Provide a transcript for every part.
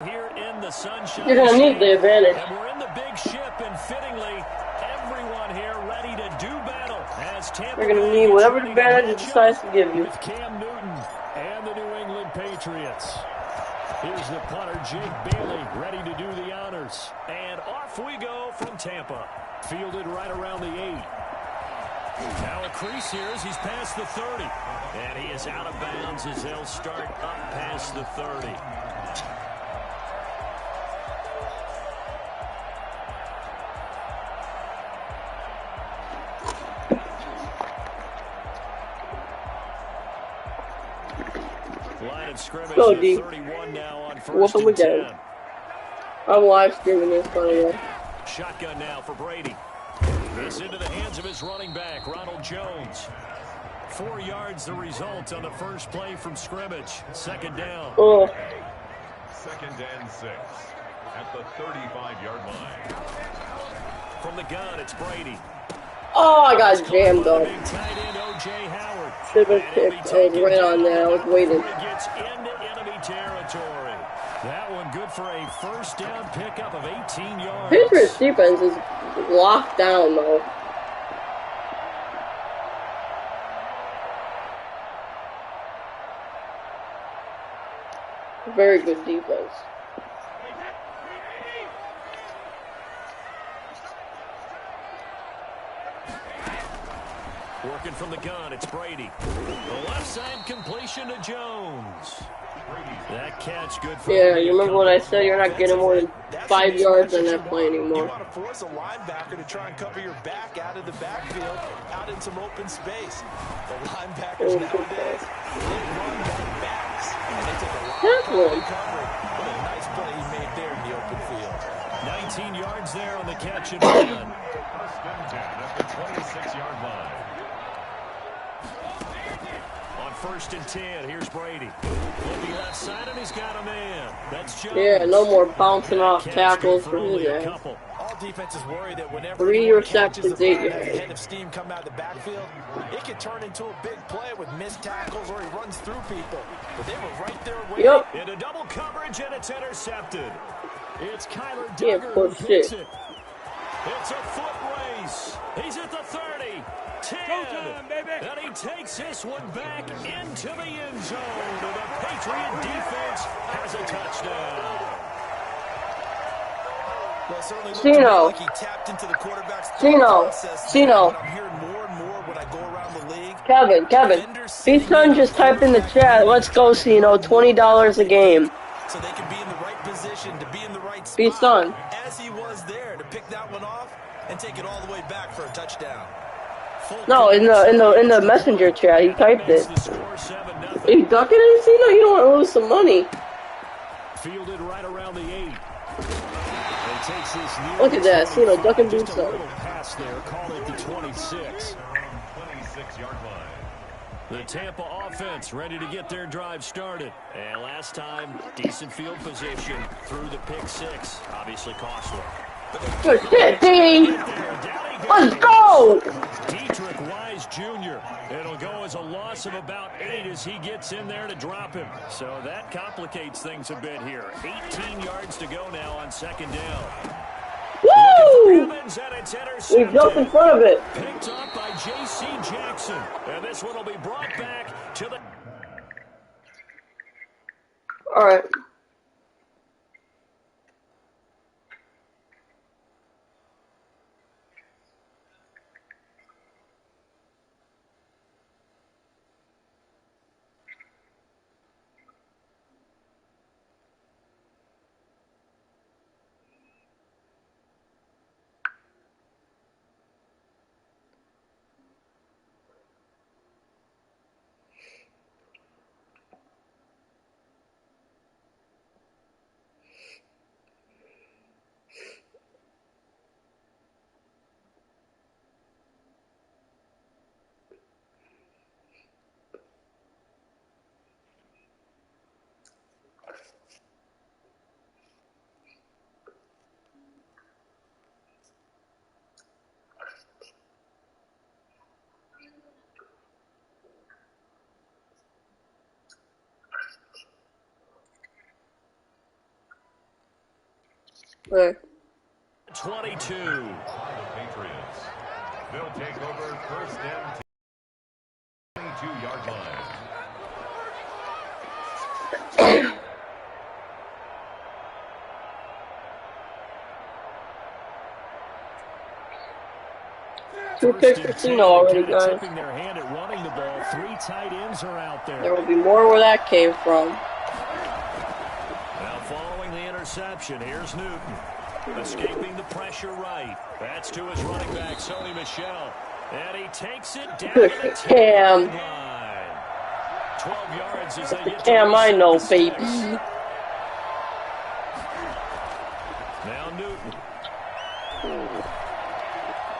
Here in the sunshine. You're gonna need the advantage. And we're in the big ship, and fittingly, everyone here ready to do battle. As Tampa You're gonna need whatever advantage it decides to give you. With Cam Newton and the New England Patriots. Here's the punter, Jake Bailey, ready to do the honors. And off we go from Tampa. Fielded right around the 8. Now a crease here as he's past the 30. And he is out of bounds as they'll start up past the 30. Line of scrimmage Go, at D. 31 now on first Whoop him and 10. again. I'm live streaming this, by the way. Shotgun now for Brady. This into the hands of his running back, Ronald Jones. 4 yards the result on the first play from scrimmage. Second down. Oh. Second and 6 at the 35-yard line. From the gun, it's Brady. Oh, I got jammed up. Big tight end O.J. Howard. Should have been picked. I was right on there. I was waiting. He gets into enemy territory. That one good for a first down pickup of 18 yards. Patriots defense is locked down, though. Very good defense. Working from the gun, it's Brady. The left side completion to Jones. That catch good for Yeah, you remember what I said? You're not getting more than 5 yards on that play You anymore. want to force a linebacker to try and cover your back out of the backfield, out in some open space. The linebackers nowadays, they run back backs. And they take a lot of time covering. What a nice play he made there in the open field. 19 yards there on the catch and run. First and 10 at the 26-yard line. On first and 10, here's Brady. Flipping left side, and he's got a man. That's Jones. Yeah, no more bouncing off Catch tackles good for only his a ass. couple. All defenses worry that whenever 3 anyone catches receptions, the 8 ball and has a yards. head of steam come out of the backfield, it can turn into a big play with missed tackles or he runs through people. But they were right there waiting. Yep. Into double coverage, and it's intercepted. It's Kyler Yeah, Duggar push who picks it. it. It's a foot race. He's at the 30, 10, and he takes this one back into the end zone. And the Patriot defense has a touchdown. Well, certainly looked to me Ceno. like he tapped into the quarterback's thought Ceno. process. Ceno. But I'm hearing more and more when I go around the league. Kevin. B-Son just typed in the chat. Let's go, Ceno. $20 a game. So they can be in the right position to be in the right spot. B-Son. As he was there to pick that one off and take it all the way back for a touchdown. No, in the messenger chat, he typed Makes it. the score 7-0. Are you ducking it, Ceno? You don't want to lose some money. Fielded right around the 8. And takes this near Look at that, the Ceno 25. ducking Just boots a up. little pass there, call it the 26. 26-yard line. The Tampa offense ready to get their drive started. And last time, decent field position through the pick 6. Obviously costly. Good shit, D. Let's go. Dietrich Wise Jr. It'll go as a loss of about 8 as he gets in there to drop him. So that complicates things a bit here. 18 yards to go now on second down. Woo! Evans, and it's We jumped in intercepted. front of it. Picked up by J.C. Jackson. And this one will be brought back to the... All right. Right. 22. The Patriots. They'll take over first and 22-yard line. Two picks for Ceno already, guys. Tipping their hand at running the ball. 3 tight ends are out there. There will be more where that came from. Now following the interception, here's Newton. Escaping the pressure right. That's to his running back, Sony Michel. And he takes it down to the Cam. line. 12 yards as they get Cam, I know, 6. baby. Now Newton.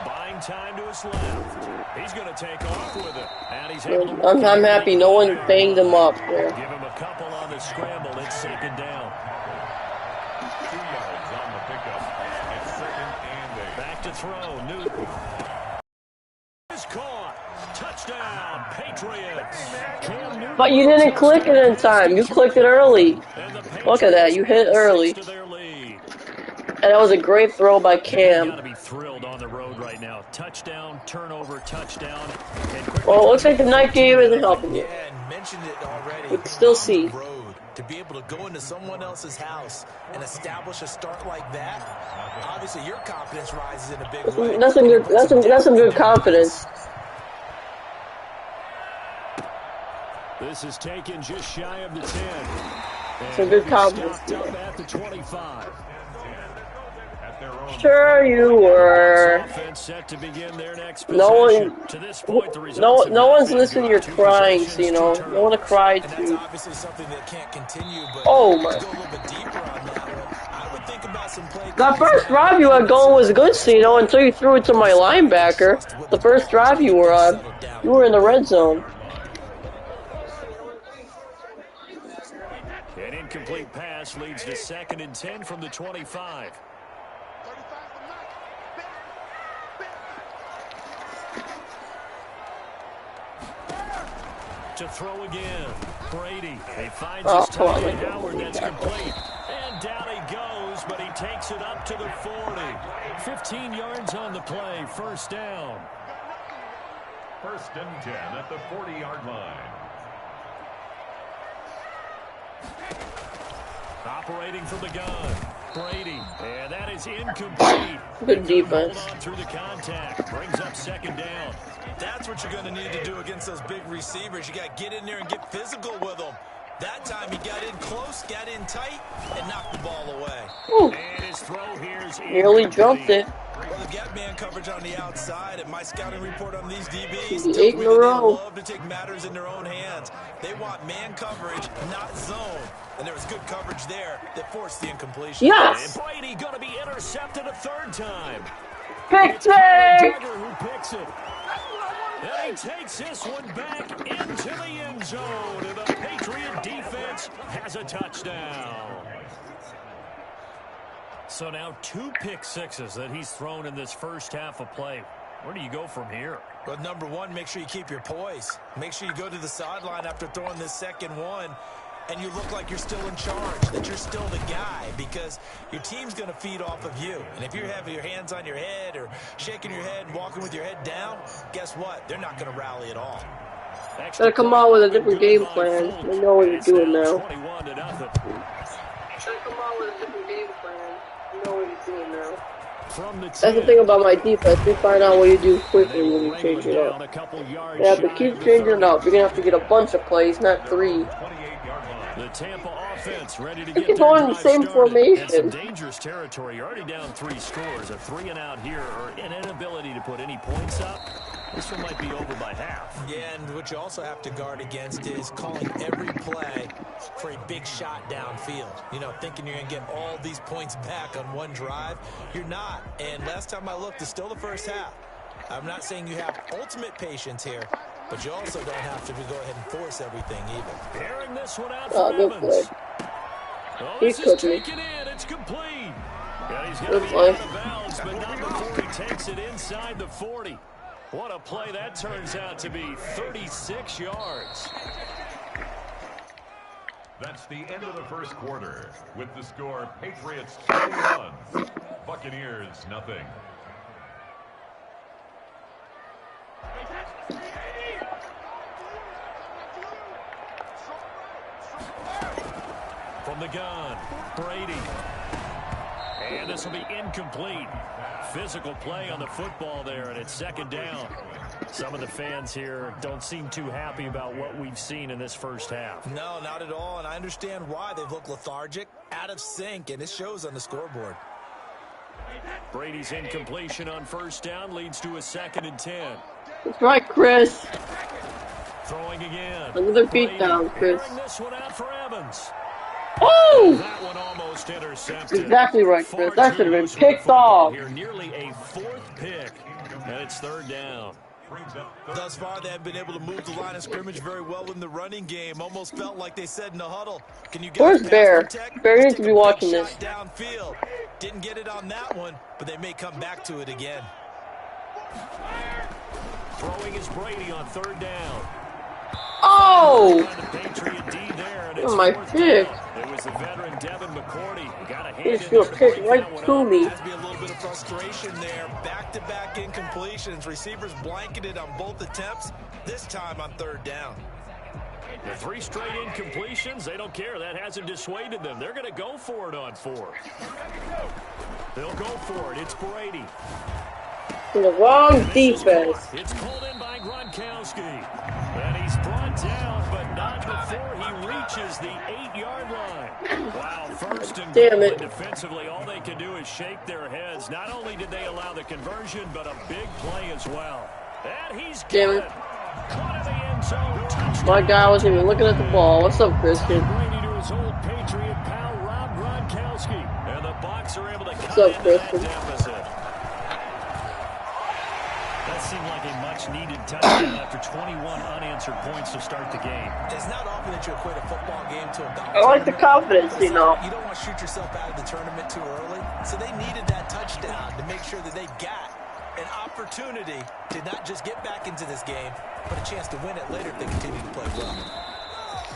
Buying time to his left. He's going to take off with it. And he's able to I'm happy no one banged him up there. Give him a couple on the scramble. It's second down. 2 yards on the pickup. It's second and 8. Back to throw. Newton. Is caught. Touchdown, Patriots. Cam Newton. But you didn't click it in time. You clicked it early. Look at that. You hit early. To their lead. And that was a great throw by You Cam. got to be thrilled on the road right now. Touchdown, turnover, touchdown. Well, it looks like the night game isn't helping you. Yeah, and mentioned it already. We can still see. On the road, to be able to go into someone else's house and establish a start like that, obviously your confidence rises in a big way. That's some good confidence. This is taken just shy of the 10. Some good confidence. Stopped up at the 25. Sure you were. Offense set to begin their next No possession. one, To this point, the results have no not one's been listening. good. You're 2 crying, possessions, you know. 2 You want to cry And that's too. obviously something that can't continue, but Oh my! to go a little bit deeper on that one, I would think about some play. That first drive you had going was good, Ceno, until you threw it to my linebacker. The first drive you were on, you were in the red zone. An incomplete pass leads to second and 10 from the 25. To throw again. Brady. He finds his target. Howard. That's complete. And down he goes, but he takes it up to the 40. 15 yards on the play. First down. First and 10 at the 40-yard line. Operating from the gun. Brady. And that is incomplete. Good defense. Hold on through the contact. Brings up second down. That's what you're going to need to do against those big receivers. You got to get in there and get physical with them. That time he got in close, got in tight, and knocked the ball away. Ooh. And his throw here is Nearly jumped it. Well, they've got man coverage on the outside, and my scouting report on these DBs The tells 8 me in a that they row. love to take matters in their own hands. They want man coverage, not zone. And there was good coverage there that forced the incompletion. Yes! And Brady going to be intercepted a third time. Pick It's six! Duggar who picks it. And he takes this one back into the end zone. And the Patriot defense has a touchdown. So now 2 pick sixes that he's thrown in this first half of play. Where do you go from here? Well, number one, make sure you keep your poise. Make sure you go to the sideline after throwing this second one, and you look like you're still in charge, that you're still the guy, because your team's going to feed off of you. And if you're having your hands on your head or shaking your head and walking with your head down, guess what? They're not going to rally at all. Gotta come out with a different game plan. They know what you're doing now. 21 to nothing. Gotta come out with a different game plan. You know what you're doing now. From the That's the thing about my defense. You find out what you do quickly when you change it up. a couple yards You have to keep changing it up. You're gonna have to get a bunch of plays, not 3. The Tampa offense ready to They get keep their going in the drive same started. formation. It's some dangerous territory. You're already down 3 scores. A 3 and out here, or an inability to put any points up. This one might be over by half. Yeah, and what you also have to guard against is calling every play for a big shot downfield. You know, thinking you're going to get all these points back on one drive. You're not. And last time I looked, it's still the first half. I'm not saying you have ultimate patience here, but you also don't have to go ahead and force everything either. Airing this one out Oh, for good Evans. play. Oh, He this is cooked me. taken in. It's complete. Yeah, he's going Good to be play. out of bounds, but not before he takes it inside the 40. What a play that turns out to be. 36 yards. That's the end of the first quarter. With the score, Patriots 21, Buccaneers nothing. From the gun, Brady. And this will be incomplete. Physical play on the football there, and it's second down. Some of the fans here don't seem too happy about what we've seen in this first half. No, not at all, and I understand why. They've looked lethargic, out of sync, and it shows on the scoreboard. Brady's incompletion on first down leads to a 2nd and 10. That's right, Chris. Throwing again. Another beatdown, Chris. This one out for Evans. Oh! That one almost intercepted. Exactly right, Chris. That should have been picked off. Here, nearly a 4th pick, and it's 3rd down. Thus far, they have been able to move the line of scrimmage very well in the running game. Almost felt like they said in the huddle, "Can you get Where's Bear? Bear needs to be watching this. Downfield. Didn't get it on that one, but they may come back to it again." Throwing is Brady on 3rd down. Oh! Oh, my pick. It was the veteran Devin McCourty who got a hand He's gonna pick right to me. Has to be a little bit of frustration there. Back-to-back incompletions. Receivers blanketed on both attempts. This time on 3rd down. The 3 straight incompletions, they don't care. That hasn't dissuaded them. They're going to go for it on 4th. They'll go for it. It's Brady. In the wrong defense. It's pulled in by Gronkowski. And he's brought down, but not before he reaches the 8-yard line. Wow, 1st and Damn goal. it. And defensively, all they can do is shake their heads. Not only did they allow the conversion, but a big play as well. And he's Damn got it. Caught in the end zone. Touchdown. My guy wasn't even looking at the ball. What's up, Christian? Brady to his old Patriot pal, Rob Gronkowski. And the Bucs are able to cut up, into that Christian? deficit. That seemed like a much-needed touchdown after 21 unanswered points to start the game. It's not often that you equate a football game to a golf I like the confidence, you know. You don't want to shoot yourself out of the tournament too early, so they needed that touchdown to make sure that they got an opportunity to not just get back into this game, but a chance to win it later if they continue to play well.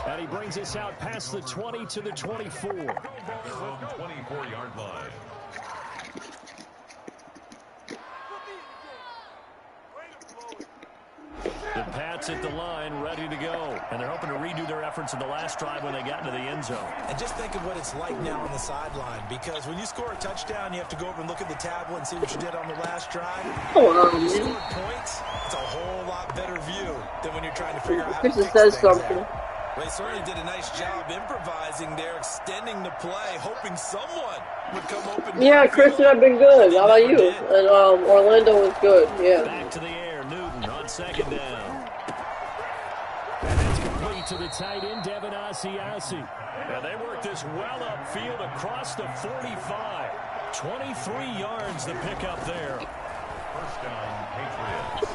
And he brings us out past the 20 to the 24. 24-yard line. The Pats at the line, ready to go. And they're hoping to redo their efforts in the last drive when they got into the end zone. And just think of what it's like now on the sideline, because when you score a touchdown, you have to go over and look at the tablet and see what you did on the last drive. Come on, When you man. score points, it's a whole lot better view than when you're trying to figure out how to Christian fix says things something. there. They certainly did a nice job improvising there, extending the play, hoping someone would come open. Yeah, Christian, I've been good. How about you? And Orlando was good. Yeah. Back to the air, Newton on 2nd down. And it's complete to the tight end, Devin Asiasi. And they work this well upfield across the 45. 23 yards the pickup there. First down, Patriots.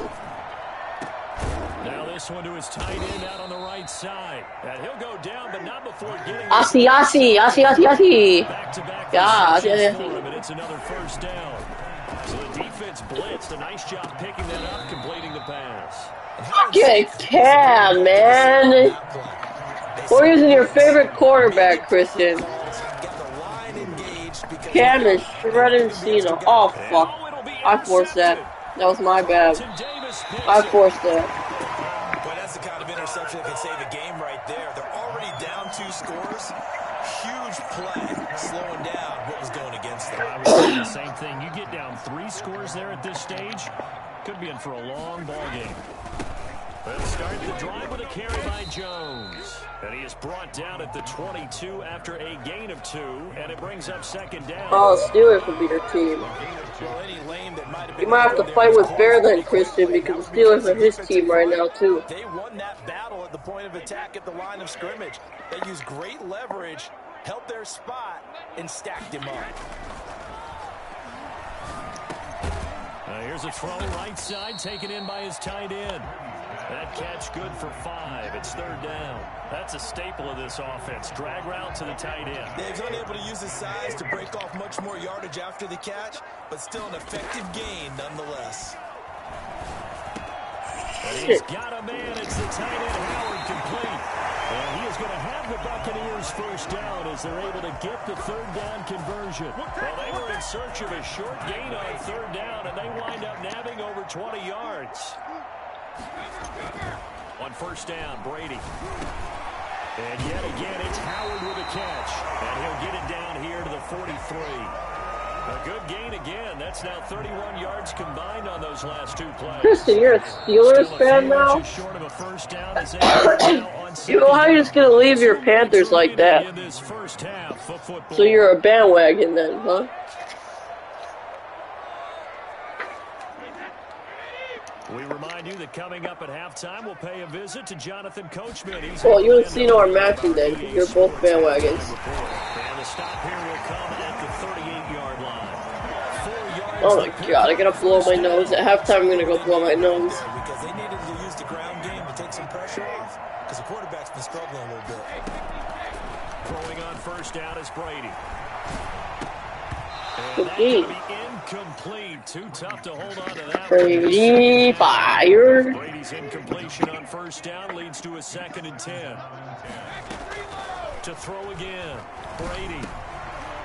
Now this one to his tight end out on the right side. And he'll go down, but not before getting... Asi. Back-to-back Yeah, receptions for him, and it's another 1st down. So the defense blitzed. A nice job picking that up, completing the pass. Fucking Cam, man. Or using your favorite quarterback, Christian. Cam is shredding Ceno. Oh, fuck. I forced that. That was my bad. I forced that. Boy, that's the kind of interception that can save a game right there. They're already down 2 scores. Huge play, slowing down what was going against them. I would say the same thing. You get down 3 scores there at this stage, could be in for a long ball game. Let's start the drive with a carry by Jones. And he is brought down at the 22 after a gain of 2, and it brings up 2nd down. Oh, Steelers will be your team. Well, any lane that might have You been might have to fight with Bear then, Christian, because the Steelers are his team right now, too. They won that battle at the point of attack at the line of scrimmage. They used great leverage, held their spot, and stacked him up. Here's a throw right side, taken in by his tight end. That catch good for 5. It's 3rd down. That's a staple of this offense. Drag route to the tight end. Dave's unable to use his size to break off much more yardage after the catch, but still an effective gain nonetheless. And he's got a man. It's the tight end, Howard, complete. And he is going to have the Buccaneers first down as they're able to get the third down conversion. Well, they were in search of a short gain on third down, and they wind up nabbing over 20 yards. On first down, Brady. And yet again, it's Howard with a catch. And he'll get it down here to the 43. A good gain again. That's now 31 yards combined on those last two plays. Kristen, you're a Steelers fan now? You know how you're just going to leave your Panthers like that? So you're a bandwagon then, huh? We remind you that coming up at halftime, we'll pay a visit to Jonathan Coachman. Well, you and Ceno are matching then, because you're both bandwagons. And the stop here will come at the 38-yard line. 4 yards. Oh my god, I gotta blow my nose. At halftime, I'm gonna go blow my nose. Because they needed to use the ground game to take some pressure off, because the quarterback's been struggling a little bit. Throwing on first down is Brady. Okay. Incomplete. Too tough to hold on to that. Brady fired. Brady's incompletion on first down leads to a 2nd and 10. To throw again. Brady.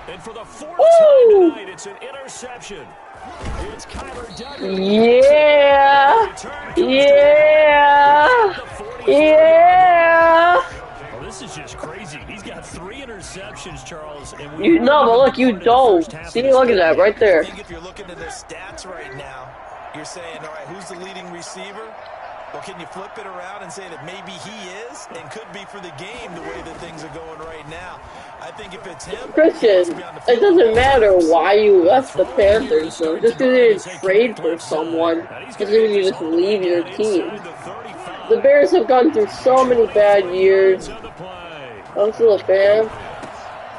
And for the 4th time tonight, it's an interception. It's Kyler Duggar. Yeah. Yeah. Yeah. This is just crazy. He's got 3 interceptions, Charles. And You know, but look, you don't. See, look at that right there. I think if you're looking at their stats right now, you're saying, all right, who's the leading receiver? Well, can you flip it around and say that maybe he is and could be for the game the way that things are going right now? I think if it's him, Christian, it doesn't matter why you left the Panthers, though. Just because you didn't trade for someone doesn't mean you just leave your team. The Bears have gone through so many bad years. I'm still a fan.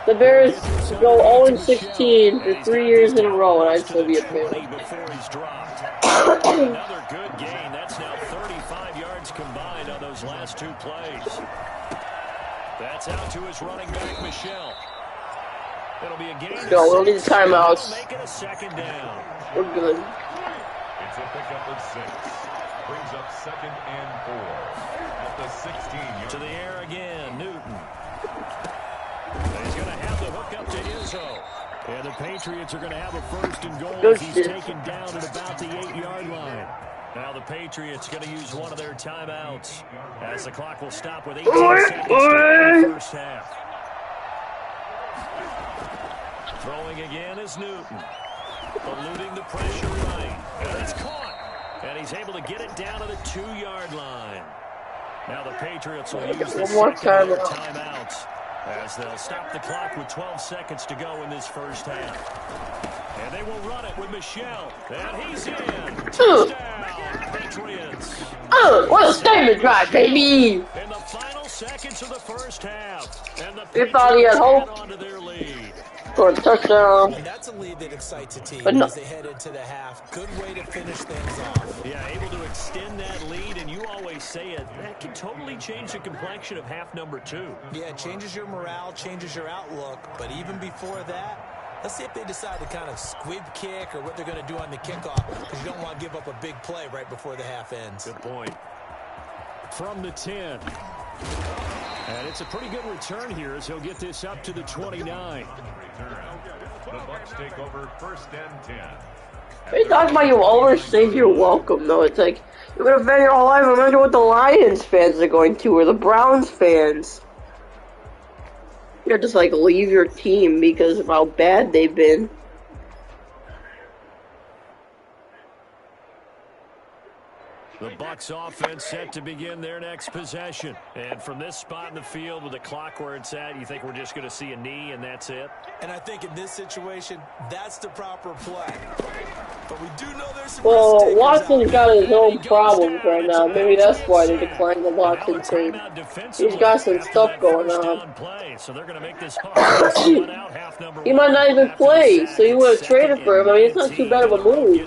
The Bears go 0-16 for 3 years in a row, and I'd still be a fan. Another good gain. That's now 35 yards combined on those last 2 plays. That's out to his running back, Michelle. It'll be a gain. Let's go. We'll need timeouts. Make it a 2nd down. We're good. It's a pickup of 6. Brings up 2nd and 4 at the 16. To the air again, Newton. He's going to have the hook up to Izzo. And the Patriots are going to have a 1st and goal as he's taken down at about the 8-yard line. Now the Patriots going to use one of their timeouts as the clock will stop with 18 seconds to go in the first half. Throwing again is Newton. Eluding the pressure right. And it's caught. And he's able to get it down to the 2-yard line. Now the Patriots will use the second of their timeouts as they'll stop the clock with 12 seconds to go in this first half. And they will run it with Michelle. And he's in. Touchdown, Patriots. What a statement drive, baby! In the final seconds of the first half. And the They thought he had hope. onto their lead. For a touchdown. And that's a lead that excites a team But no. as they head into the half. Good way to finish things off. Yeah, able to extend that lead, and you always say it, that can totally change the complexion of half number 2. Yeah, it changes your morale, changes your outlook. But even before that, let's see if they decide to kind of squib kick or what they're going to do on the kickoff, because you don't want to give up a big play right before the half ends. Good point. From the 10. And it's a pretty good return here as he'll get this up to the 29. The Bucs take over 1st and 10. What are you talking about? You always say you're welcome, though. It's like, you've been a fan your whole life. Imagine what the Lions fans are going to, or the Browns fans. You just, like, leave your team because of how bad they've been. The Bucs offense set to begin their next possession. And from this spot in the field with the clock where it's at, you think we're just going to see a knee and that's it? And I think in this situation, that's the proper play. But we do know there's some Well, Watson's got his own problems right now. Maybe that's why they declined the Watson trade. He's got some stuff going on. He might not even play, so you would have traded for him. I mean, it's not too bad of a move.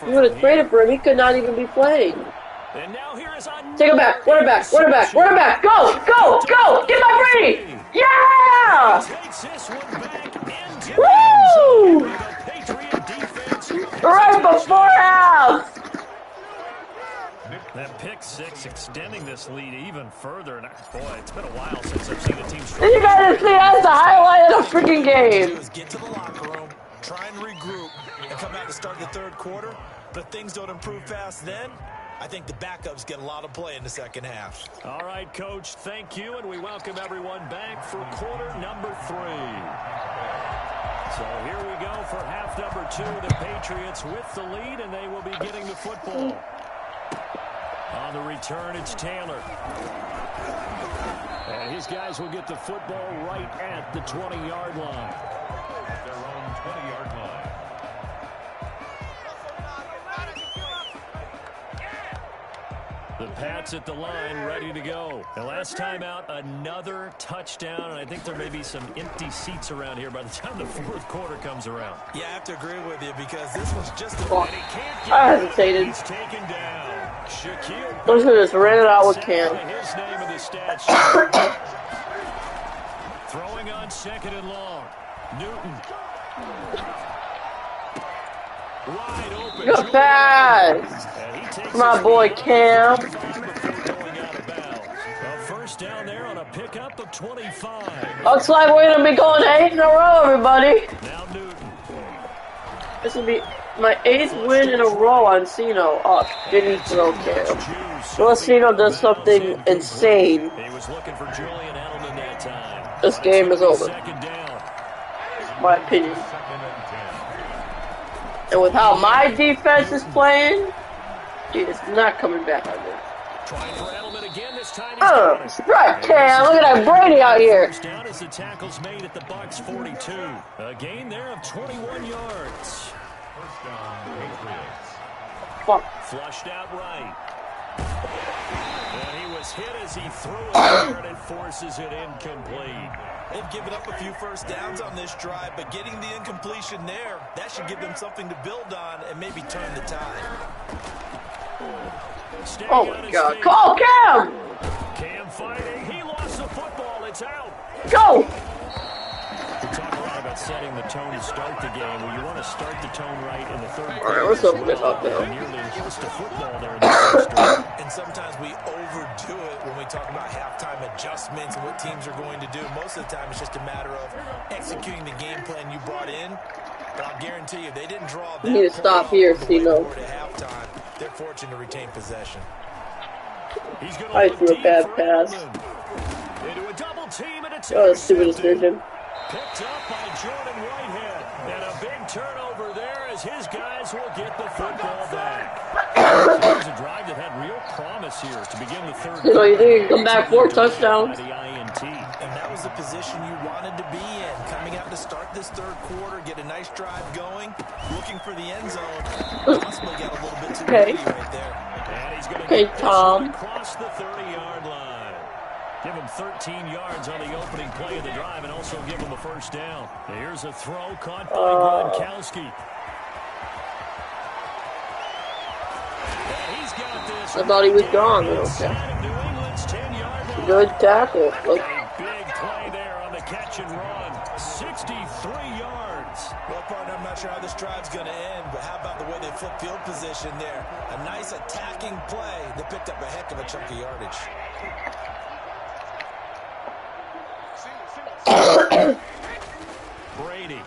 You would have traded for him, he could not even be playing. Take him back, run it back, run it back, run it back, go, go, go, get my Brady! Yeah! Woo! Right before half! That pick 6, extending this lead even further. And boy, it's been a while since I've seen a team struggle. And you gotta see that's the highlight of the freaking game. Get to the locker room, try and regroup, and come out to start the third quarter. But if things don't improve fast then, I think the backups get a lot of play in the second half. All right, Coach, thank you, and we welcome everyone back for quarter number 3. So here we go for half number 2. The Patriots with the lead, and they will be getting the football. On the return, it's Taylor. And his guys will get the football right at the 20-yard line. Their own 20-yard line. The Pats at the line, ready to go. And last time out, another touchdown, and I think there may be some empty seats around here by the time the fourth quarter comes around. Yeah, I have to agree with you because this was just a... I hesitated. He's taken down. Shaquille. Those are just ran it out with Cam. His name of the stat sheet. Throwing on second and long. Newton. Wide open. Good pass. My boy Cam. A first down there on a pickup of 25. Looks like we're gonna be going 8 in a row, everybody. Now Newton. This will be my 8th win in a row on Ceno. Oh, didn't throw Cam. Unless Ceno does something insane, He was looking for Julian Edelman that time. this game is over. Second down. My opinion. And with how my defense is playing, it is not coming back on me. Trying for Edelman again. This time he's got it. Right, Cam. Look at that Brady out here. First down as the tackle's made at the Bucs 42. A gain there of 21 yards. First down, Patriots. Fuck. Flushed out right. And he was hit as he threw it there, and it forces it incomplete. They've given up a few first downs on this drive, but getting the incompletion there, that should give them something to build on and maybe turn the tide. Oh my God. Call Cam. Cam fighting. He lost the football. It's out. Go. We talk a lot about setting the tone to start the game. Well, you want to start the tone right in the third quarter. All right, let's open this up now. Nearly lost the football there in the first quarter. And sometimes we overdo it when we talk about halftime adjustments and what teams are going to do. Most of the time, it's just a matter of executing the game plan you brought in. But I'll guarantee you, they didn't draw that. You need to stop here, Ceno. At halftime, they're fortunate to retain possession. He's gonna I look threw a deep bad for pass. Edelman. Into a double team, and it's That was a stupid intercepted. decision. Picked up by Jordan Whitehead. And a big turnover there as his guys will get the football back. It was a drive that had real promise here to begin the third You know, you quarter. think you can come back 4 touchdowns. By the INT. And that was the position you wanted to be in. Coming out to start this third quarter, get a nice drive going, looking for the end zone. Possibly got a little bit too Okay. greedy right there. And he's going to Hey, get this Tom. one across the 30-yard line. Give him 13 yards on the opening play of the drive and also give him a first down. Here's a throw caught by Gronkowski. And he's got this. I thought he was gone. Okay. Inside of New England's 10-yard line. Good tackle. Look. A big play there on the catch and run. 63 yards. Well, partner, I'm not sure how this drive's going to end, but how about the way they flip field position there? A nice attacking play that picked up a heck of a chunk of yardage. Brady.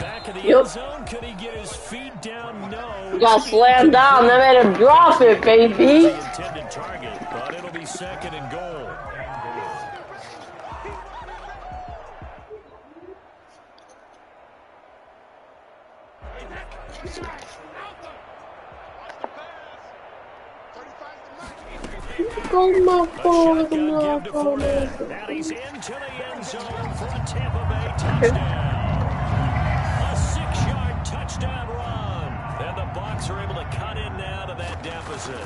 Back in the Yep. end zone. Could he get his feet down? No. We got slammed down. They made him drop it, baby. The intended target, but it'll be second and goal. Go my phone. Shotgun give to Fournette. Now he's into the end zone for a Tampa Bay touchdown. A 6-yard touchdown run. And the Bucs are able to cut in now to that deficit.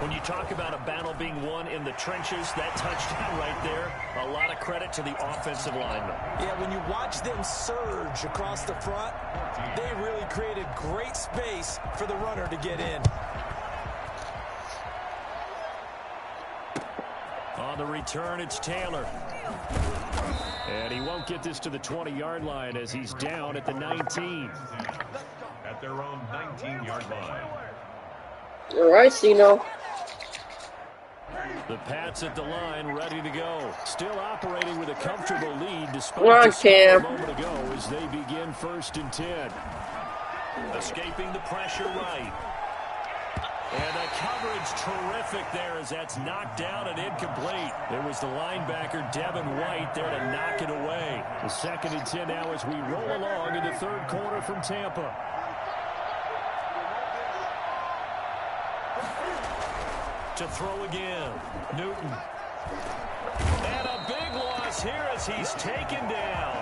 When you talk about a battle being won in the trenches, that touchdown right there, a lot of credit to the offensive linemen. Yeah, when you watch them surge across the front, they really created great space for the runner to get in. On the return, it's Taylor. And he won't get this to the 20-yard line as he's down at the 19. At their own 19-yard line. All right, Ceno. The Pats at the line, ready to go. Still operating with a comfortable lead despite Come on, the score a Cam. moment ago as they begin 1st and 10. Escaping the pressure right. And the coverage terrific there as that's knocked down and incomplete. It was the linebacker, Gavin there to knock it away. The 2nd and 10 now as we roll along in the 3rd quarter from Tampa. To throw again, Newton. And a big loss here as he's taken down.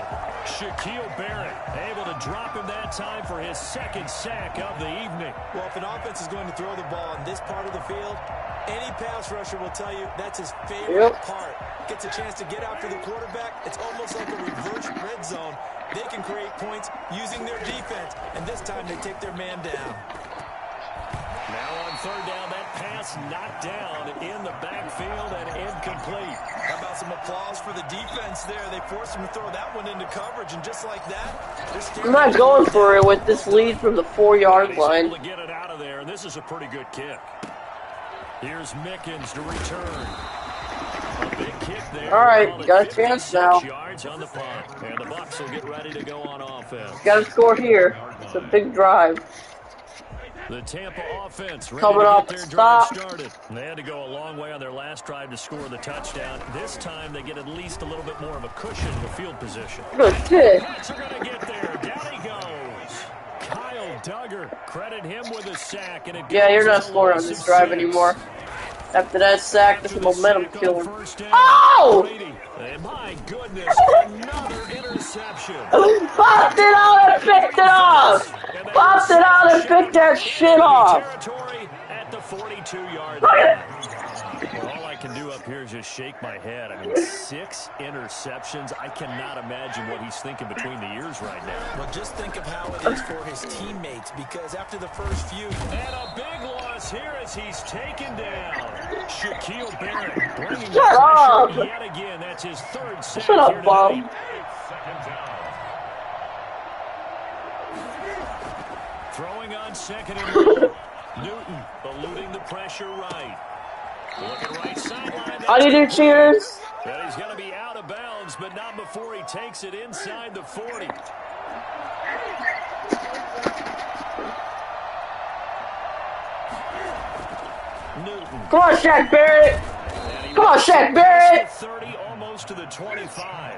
Shaquille Barrett able to drop him that time for his 2nd sack of the evening. Well, if an offense is going to throw the ball on this part of the field, any pass rusher will tell you that's his favorite part. Gets a chance to get after the quarterback. It's almost like a reverse red zone. They can create points using their defense, and this time they take their man down. Now on 3rd down, that pass knocked down in the backfield and incomplete. How about some applause for the defense there? They forced him to throw that one into coverage, and just like that, I'm not going for it with this lead from the 4-yard line. Able to get it out of there, and this is a pretty good kick. Here's Mickens to return. A big kick there. All right, got a chance now. Yards on the punt, and the Bucs will get ready to go on offense. Got to score here. It's a big drive. The Tampa offense ready Coming to off get their the drive stop. started. They had to go a long way on their last drive to score the touchdown. This time they get at least a little bit more of a cushion in the field position. Good kick. Pats are going to get there. Down he goes. Kyle Duggar, credit him with a sack. And Yeah, you're not scoring on this drive anymore. After that sack, this momentum killer. Oh! And my goodness, another interception. Popped it out and picked it off! Popped it out and picked that shit off! Territory at the 42-yard line. Well, all I can do up here is just shake my head. I mean, 6 interceptions. I cannot imagine what he's thinking between the ears right now. Well, just think of how it is for his teammates, because after the first few... And a big loss here as he's taken down. Shaquille Barrett bringing Shut up! yet again. That's his 3rd sack. Shut up, Bob. Throwing on 2nd and goal. Newton eluding the pressure right. Looking right sideline. How do you do, cheers? And he's going to be out of bounds, but not before he takes it inside the 40. Newton. Come on, Shaq Barrett! Come on, Shaq Barrett! 30, almost to the 25.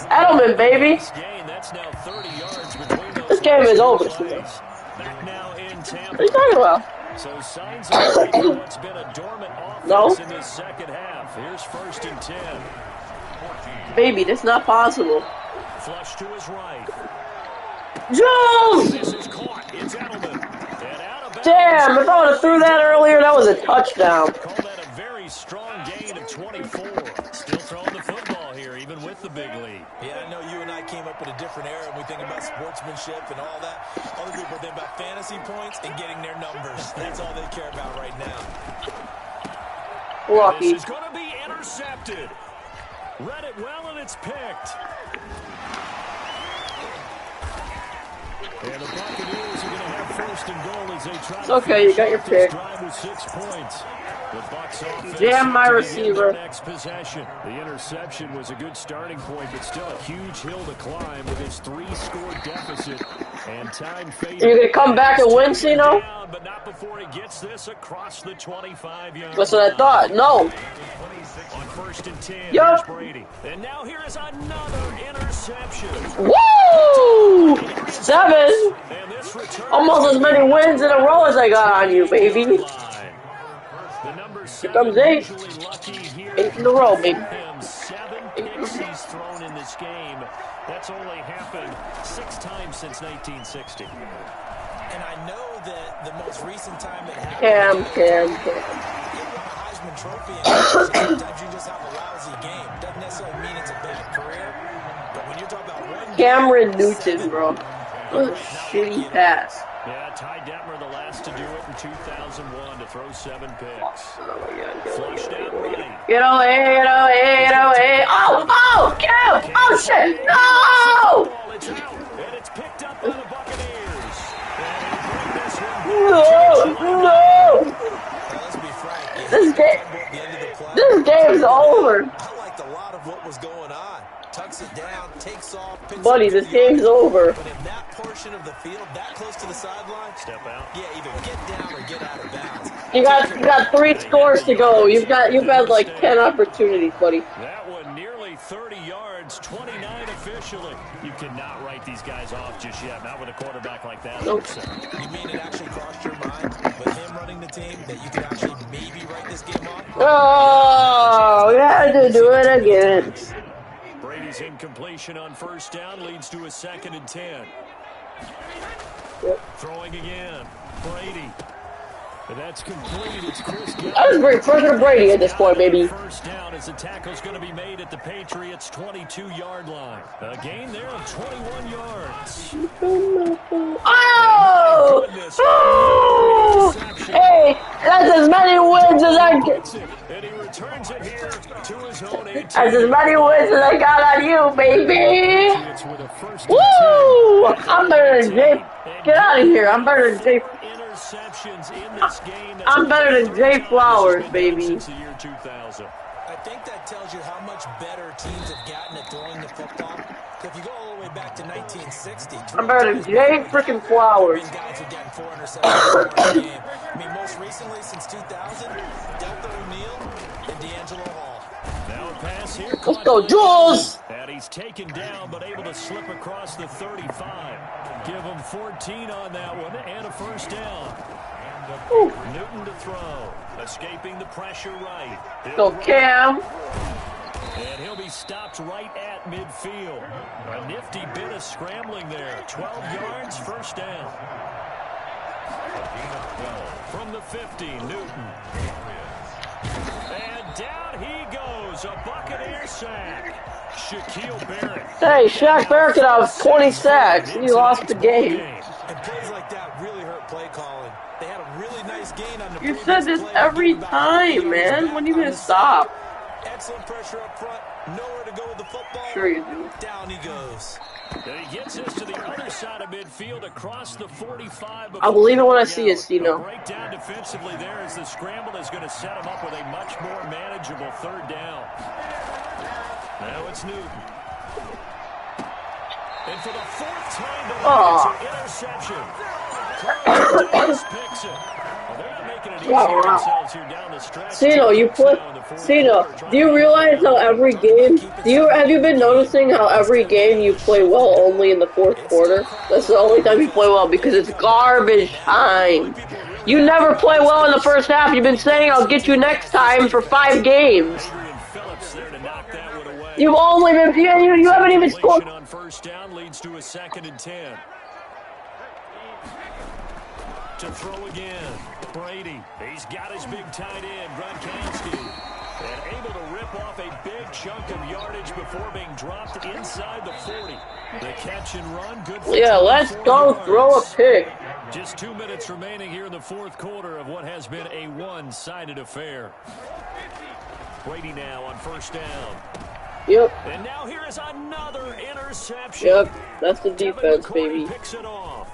Edelman, baby! That's now 30 yards between those. This game is over. Back now in Tampa. What are you talking about? So signs of life for what's been a dormant offense in this 2nd half. Here's 1st and 10. Baby, that's not possible. Flush to his right. Jones! This is caught. It's Edelman. And out of bounds. Damn, if I would have threw that earlier, that was a touchdown. Call that a very strong gain of 24. Still throwing the football here, even with the big lead. Yeah, I know you and I came up in a different era, and we think about sportsmanship and all that. Other people think about fantasy points and getting their numbers. That's all they care about right now. Lucky. This is going to be intercepted. Read it well, and it's picked. And the Buccaneers are going to have 1st and goal as they try It's okay, you got your pick. drive with 6 points. The Bucs offense Jam my to begin receiver. their next possession. The interception was a good starting point, but still a huge hill to climb with his 3-score deficit. And time fading. Are you gonna come back and win, Ceno? But not before he gets this across the 25-yard That's what I thought. No. On 1st and 10, Yup. here's Brady. And now here is another interception. Woo! 7. And this return Almost as many wins in a row as I got on you, baby. The number 7 comes 8. usually lucky here. 8 in a row, baby. 7 picks he's thrown in this game. That's only happened 6 times since 1960. And I know that the most recent time it happened, Cam. you won a Heisman Trophy, and sometimes you just have a lousy game. Doesn't necessarily mean it's a bad career, but when you're talking about one Cameron Newton, bro. What a shitty pass. Yeah, Ty Detmer, the last to do it in 2001, to throw 7 picks. Oh Flushed out right. Get away, get away, get away. Oh, Cam! Oh, shit! No! Ball, it's out, and it's picked up by the Buccaneers. No! buddy, this game's over. But in that portion of the field, that close to the sideline, Step out. yeah, either get down or get out of bounds. You got 3 scores to go. You've had like 10 opportunities, buddy. That one nearly 30 yards, 29 officially. You cannot write these guys off just yet, not with a quarterback like that. Nope. You mean it actually crossed your mind with him running the team that you could actually maybe write this game off? Oh, we had to do it again. Brady's incompletion on first down leads to a 2nd and 10. Yep. Throwing again. Brady. And that's complete. It's Chris Gavin. That was great. President Brady at this point, baby. First down as the tackle's going to be made at the Patriots' 22-yard line. A gain there of 21 yards. Oh! Oh! Hey, that's as many wins as I get. And he returns it here to his own 18. That's as many wins as I got on you, baby. Woo! I'm better than Jay. Get out of here. I'm better than Jay. Interceptions in this game. I'm better than Jay Flowers, baby. Since the year 2000. I think that tells you how much better teams have gotten at throwing the football. If you go all the way back to 1960, I'm better than Jay freaking Flowers. guys are getting 4 interceptions per game. I mean, most recently since 2000, Delta O'Neal and D'Angelo Hall. Now a pass here. Let's go, Jules! And he's taken down, but able to slip across the 35. Give him 14 on that one, and a first down. Ooh. Newton to throw. Escaping the pressure right. Go, Cam. And he'll be stopped right at midfield. A nifty bit of scrambling there. 12 yards, first down. From the 50, Newton. And down he goes. A Buccaneer sack. Shaquille Barrett. Hey, Shaq Barrett could have 20 sacks. He lost the game. And plays like that really hurt play calling. They had a really nice gain on the You previous said this play. every time, man. When are you going to stop? Excellent pressure up front. Nowhere to go with the football. Sure you do. Down he goes. And he gets this to the other side of midfield across the 45. I believe it when I see it, Ceno. Breakdown defensively there as the scramble is going to set him up with a much more manageable third down. Now it's Newton. And for the 4th time tonight, it's an interception. Carlos Davis picks it. Well, they're not making it easy for themselves here down the stretch. Ceno, do you realize how every game, have you been noticing how every game you play well only in the 4th quarter? That's the only time you play well because it's garbage time. You never play well in the first half. You've been saying I'll get you next time for 5 games. You've only been, you haven't even scored. On first down leads to a 2nd and 10. To throw again, Brady. He's got his big tight end, Gronkowski. And able to rip off a big chunk of yardage before being dropped inside the 40. The catch and run, good for Let's go throw a pick. Just 2 minutes remaining here in the 4th quarter of what has been a one-sided affair. Brady now on first down. Yep. And now here is another interception. Yep. That's the defense, baby. Picks it off.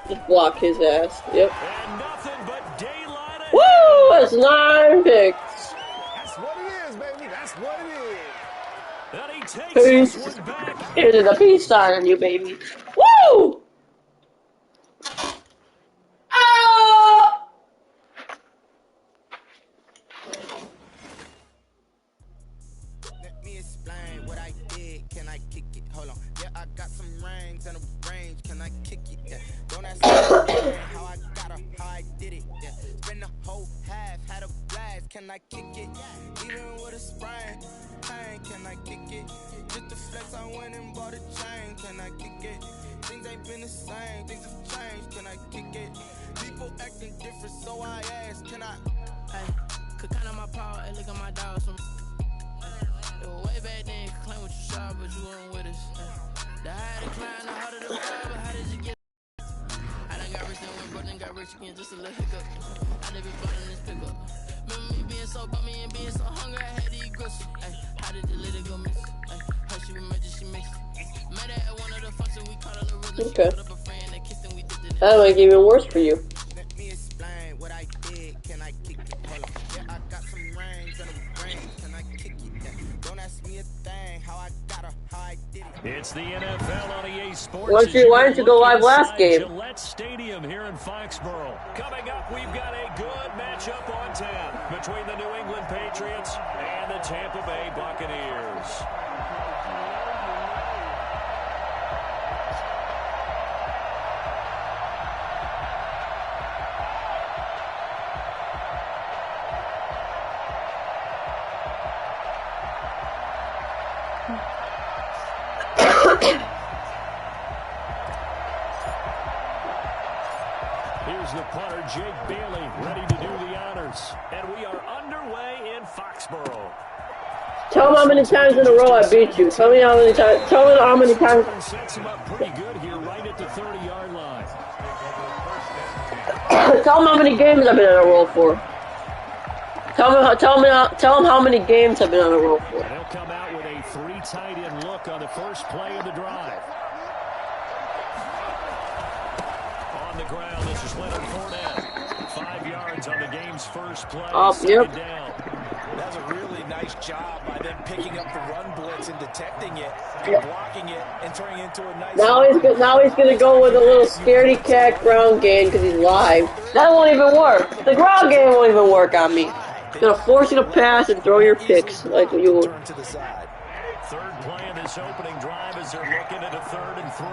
Just block his ass. Yep. And nothing but daylight ahead. Woo! That's 9 picks. That's what it is, baby. That's what it is. And he takes Peace. this one back. Here's the peace sign on you, baby. Woo! Ah! Let me explain what I did. Can I kick it? Hold on. Yeah, I got some rings and a range. Can I kick it? Yeah. Don't ask me how I got her, how I did it. Yeah. Spend the whole half, had a blast. Can I kick it? Even with a sprain, pain. Can I kick it? Just the flex, I went and bought a chain. Can I kick it? Things ain't been the same. Things have changed. Can I kick it? People acting different, so I asked. Can I? Hey, could count on my power and look at my dogs from. It was way back then, could claim what you saw, but you weren't with us. The higher the climb, the harder the fall, but how did you get? I done got rich and went broke, then got rich again, just a little hiccup. I done been floating this pickup. Remember me being so bummy and being so hungry, I had to eat grits. Ay, how did the little go miss? Ay, how she emergency mix? Met her at one of the functions, we caught her the rhythm. Okay. She put up a friend that kissed and we did it. That'll make it even worse for you. Let me explain what I did. Can I kick it? Hold on. Yeah, I got some rings and a range. Can I kick it? Yeah. Don't ask me a thing. How I got her, how I did it. It's the NFL on EA Sports. Why didn't you go live last game? Gillette Stadium here in Foxborough. Coming up, we've got a good matchup on tap between the New England Patriots and the Tampa Bay Buccaneers. Here's the punter, Jake Bailey, ready to do the honors. And we are underway in Foxborough. Tell me how many times in a row I beat you. Tell me how many times. Tell me how many times. Sets him up pretty good here, right at the 30-yard line. Tell him how many games I've been on a roll for. Tell him how many games I've been on a roll for. And he'll come out with a 3 tight end look on the first play of the drive. On the ground, this is Leonard Fournette. 5 yards on the game's first play. Yep. Down. That's a really nice job by them picking up the run blitz and detecting it, and blocking it, and turning it into a nice... Now he's gonna go with a little scaredy cat ground game because he's live. That won't even work. The ground game won't even work on me. It's gonna force you to pass and throw your picks like you would. Turn to the side. Third play of this opening drive as they're looking at a 3rd and 3.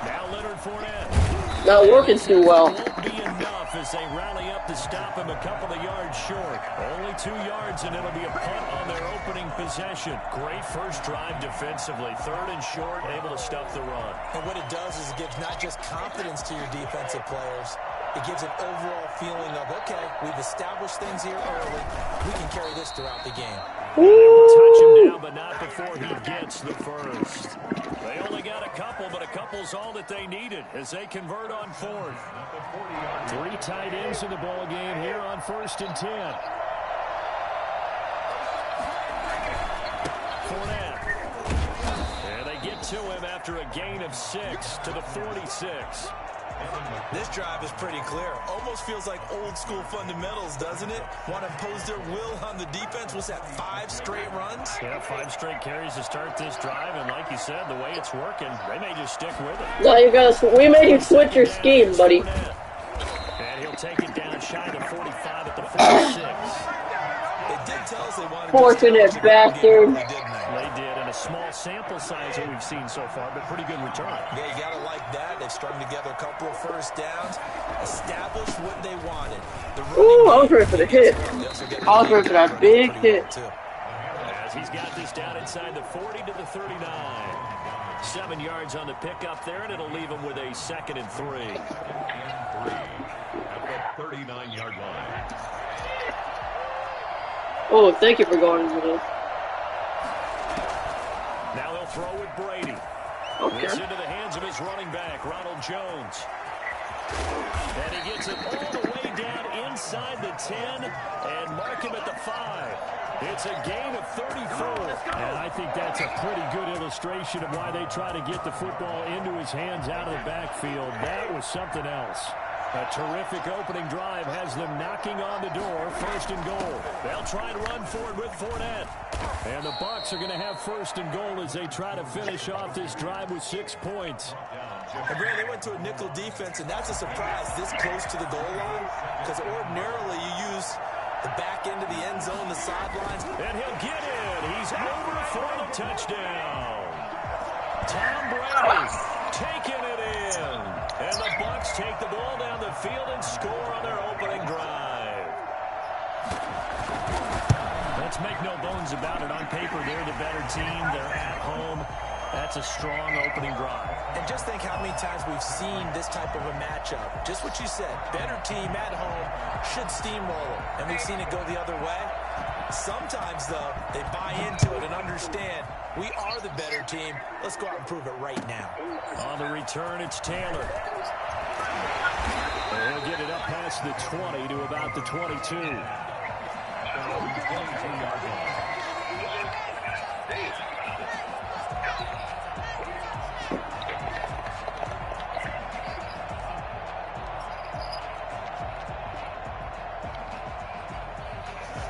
Now Leonard Fournette. Not working too well. Won't be enough as they rally up to stop him a couple of yards short. Only 2 yards, and it'll be a punt on their opening possession. Great first drive defensively. 3rd and short, able to stuff the run. And what it does is it gives not just confidence to your defensive players, it gives an overall feeling of, okay, we've established things here early. We can carry this throughout the game. Touch him down, but not before he gets the first. They only got a couple, but a couple's all that they needed as they convert on 4th. 3 tight ends in the ball game here on 1st and 10. Fournette. And they get to him after a gain of 6 to the 46. This drive is pretty clear. Almost feels like old school fundamentals, doesn't it? Want to impose their will on the defense. Was that 5 straight runs? Yeah, 5 straight carries to start this drive, and like you said, the way it's working, they may just stick with it. No, we made you switch your scheme, buddy. And he'll take it down shy of 45 at the 46. They did tell us they wanted Fortunate bastard. They did, and a small sample size that we've seen so far, but pretty good return. Yeah, you got to like that. They've strung together a couple of first downs, established what they wanted. Ooh, I was ready for the hit. I was ready for that big hit. As he's got this down inside the 40 to the 39. 7 yards on the pickup there, and it'll leave him with a 2nd and 3. 3 at the 39-yard line. Oh, thank you for going into this. Now they'll throw with Brady. Okay. It's into the hands of his running back, Ronald Jones. And he gets it all the way down inside the 10 and mark him at the 5. It's a gain of 34. And I think that's a pretty good illustration of why they try to get the football into his hands out of the backfield. That was something else. A terrific opening drive has them knocking on the door, 1st and goal. They'll try and run forward with Fournette. And the Bucs are going to have 1st and goal as they try to finish off this drive with 6 points. And Brad, they went to a nickel defense, and that's a surprise this close to the goal line, because ordinarily you use the back end of the end zone, the sidelines. And he'll get in. He's over for the touchdown. Tom Brady taking it in. And the Bucs take the ball down the field and score on their opening drive. Let's make no bones about it. On paper, they're the better team. They're at home. That's a strong opening drive. And just think how many times we've seen this type of a matchup. Just what you said. Better team at home should steamroll it. And we've seen it go the other way. Sometimes, though, they buy into it and understand we are the better team. Let's go out and prove it right now. On the return, it's Taylor. And he'll get it up past the 20 to about the 22.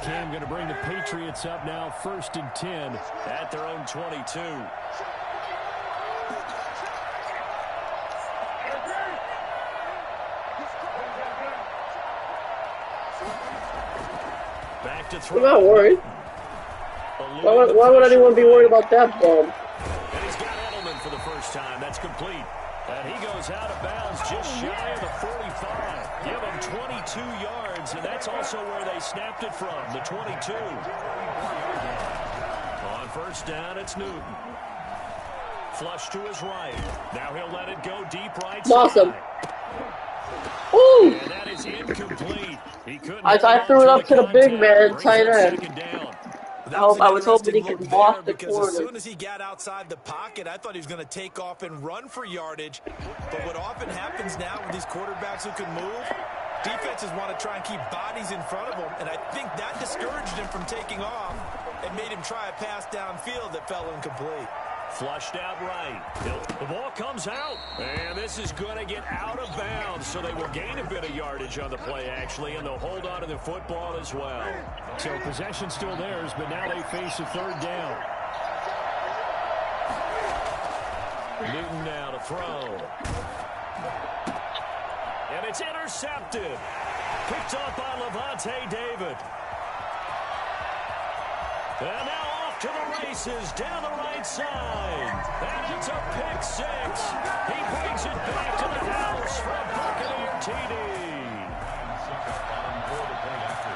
Cam going to bring the Patriots up now 1st and 10 at their own 22. Back to throw. I'm not worried. Why would anyone be worried about that bomb? And he's got Edelman for the first time. That's complete. And he goes out of bounds just shy of the 45. Give him 22 yards, and that's also where they snapped it from, the 22. On first down, it's Newton. Flush to his right. Now he'll let it go deep right side. Awesome. Ooh! And that is incomplete. He couldn't I threw it up to the big man, tight end. I was hoping he could walk the corner. As soon as he got outside the pocket, I thought he was going to take off and run for yardage. But what often happens now with these quarterbacks who can move, defenses want to try and keep bodies in front of them, and I think that discouraged him from taking off and made him try a pass downfield that fell incomplete. Flushed out right. The ball comes out. And this is going to get out of bounds, so they will gain a bit of yardage on the play, actually, and they'll hold on to the football as well. So possession still theirs, but now they face a 3rd down. Newton now to throw. And it's intercepted. Picked up by Levante David. And now off to the races down the right side. And it's a pick 6. He brings it back to the house for a Buccaneer TD.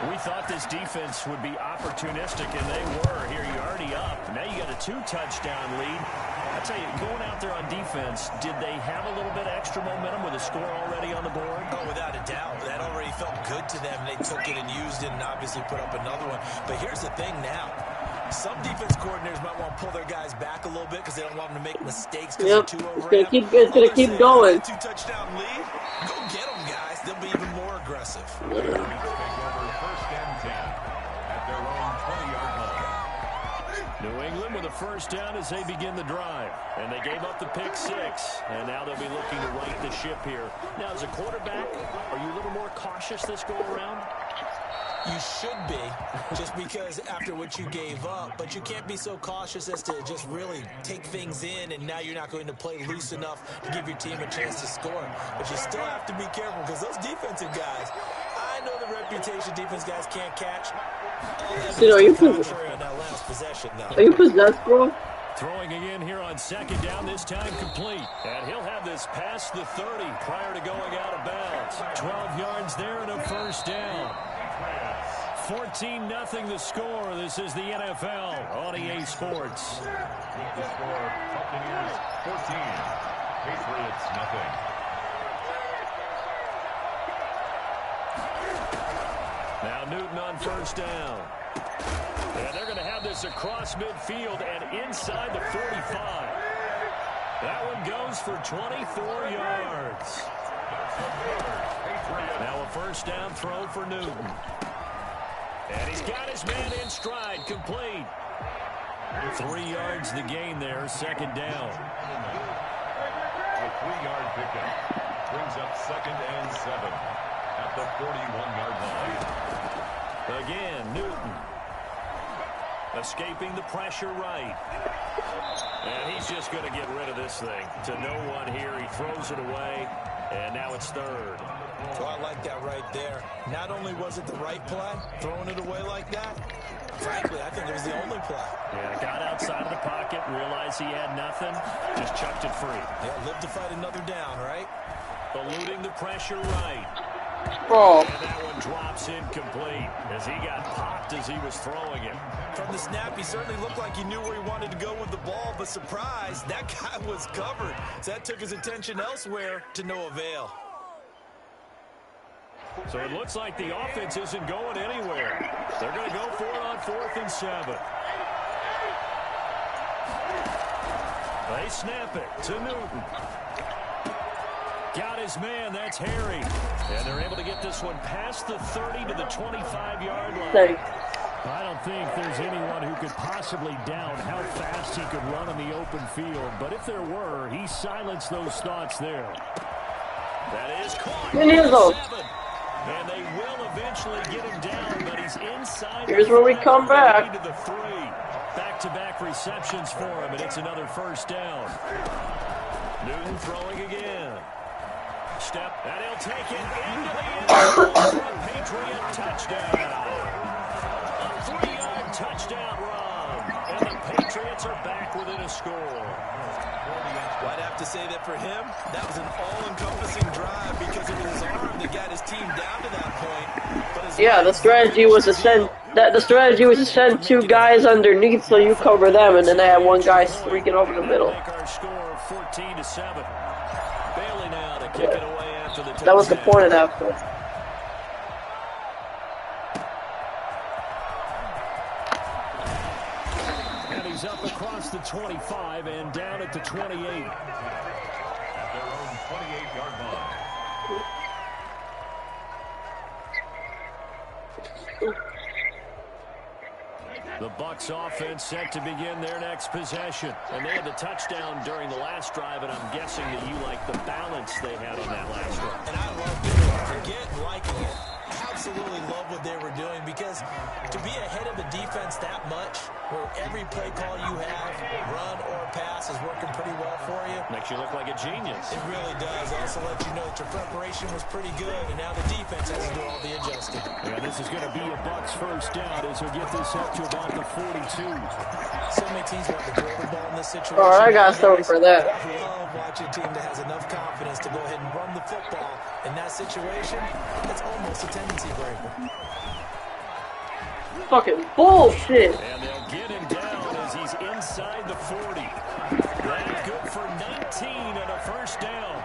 We thought this defense would be opportunistic, and they were. Here, you're already up. Now you got a 2-touchdown lead. I tell you, going out there on defense, did they have a little bit of extra momentum with a score already on the board? Oh, without a doubt. That already felt good to them. They took it and used it and obviously put up another one. But here's the thing now. Some defense coordinators might want to pull their guys back a little bit because they don't want them to make mistakes because they're too overrated. It's gonna keep going. 2-touchdown lead. Go get them, guys. They'll be even more aggressive. Take over 1st and 10 at their own 20-yard line. New England with a 1st down as they begin the drive. And they gave up the pick 6. And now they'll be looking to right the ship here. Now, as a quarterback, are you a little more cautious this go-around? You should be, just because after what you gave up, but you can't be so cautious as to just really take things in, and now you're not going to play loose enough to give your team a chance to score. But you still have to be careful because those defensive guys, I know the reputation defense guys can't catch. Ceno, are you possessed, bro? Throwing again here on 2nd down, this time complete. And he'll have this past the 30 prior to going out of bounds. 12 yards there and a 1st down. 14-0 the score. This is the NFL on EA Sports. The score, Buccaneers 14, Patriots nothing. Now Newton on 1st down. And they're going to have this across midfield and inside the 45. That one goes for 24 yards. Now a 1st down throw for Newton. And he's got his man in stride, complete. 3 yards the gain there, 2nd down. A 3-yard pickup brings up 2nd and 7 at the 41-yard line. Again, Newton. Escaping the pressure right. And he's just going to get rid of this thing. To no one here, he throws it away. And now it's 3rd. So I like that right there. Not only was it the right play, throwing it away like that, frankly, I think it was the only play. Yeah, got outside of the pocket, realized he had nothing, just chucked it free. Yeah, live to fight another down, right? Eluding the pressure right. Oh. And that one drops incomplete as he got popped as he was throwing it. From the snap, he certainly looked like he knew where he wanted to go with the ball, but surprise, that guy was covered. So that took his attention elsewhere to no avail. So it looks like the offense isn't going anywhere. They're going to go for it on 4th and 7. They snap it to Newton. Got his man, that's Harry. And they're able to get this one past the 30 to the 25-yard line. Thanks. I don't think there's anyone who could possibly doubt how fast he could run in the open field. But if there were, he silenced those thoughts there. That is caught. And they will eventually get him down, but he's inside. Here's where we come back. To the 3. Back-to-back receptions for him, and it's another first down. Newton throwing again. Step, and he'll take it into the end zone for a Patriot touchdown. A 3-yard touchdown run, and the Patriots are back within a score. Well, I'd have to say that for him, that was an all-encompassing drive because it was his arm that got his team down to that point. But yeah, the strategy was to send two guys underneath so you cover them, and then they had one guy streaking over the middle. Our score 14-7. Bailey now to kick it away after the touchdown. That was the point of that play. And he's up across the 25 and down at the 28. At their own 28-yard line. The Bucs offense set to begin their next possession. And they had the touchdown during the last drive, and I'm guessing that you like the balance they had on that last drive. And I loved it. Forget liking it. Absolutely love what they were doing because to be ahead of a defense that much, where every play call you have, run or pass, is working pretty well for you. Makes you look like a genius. It really does. Also lets you know that your preparation was pretty good, and now the defense has to do all the adjusting. Yeah, this is going to be a Bucs first down as he'll get this up to about the 42. So many teams want to throw the ball in this situation. All right, I got something for that. I love watching a team that has enough confidence to go ahead and run the football. In that situation, it's almost a tendency breaker. Fucking bullshit. And they'll get him down as he's inside the 40. That's good for 19 and a first down.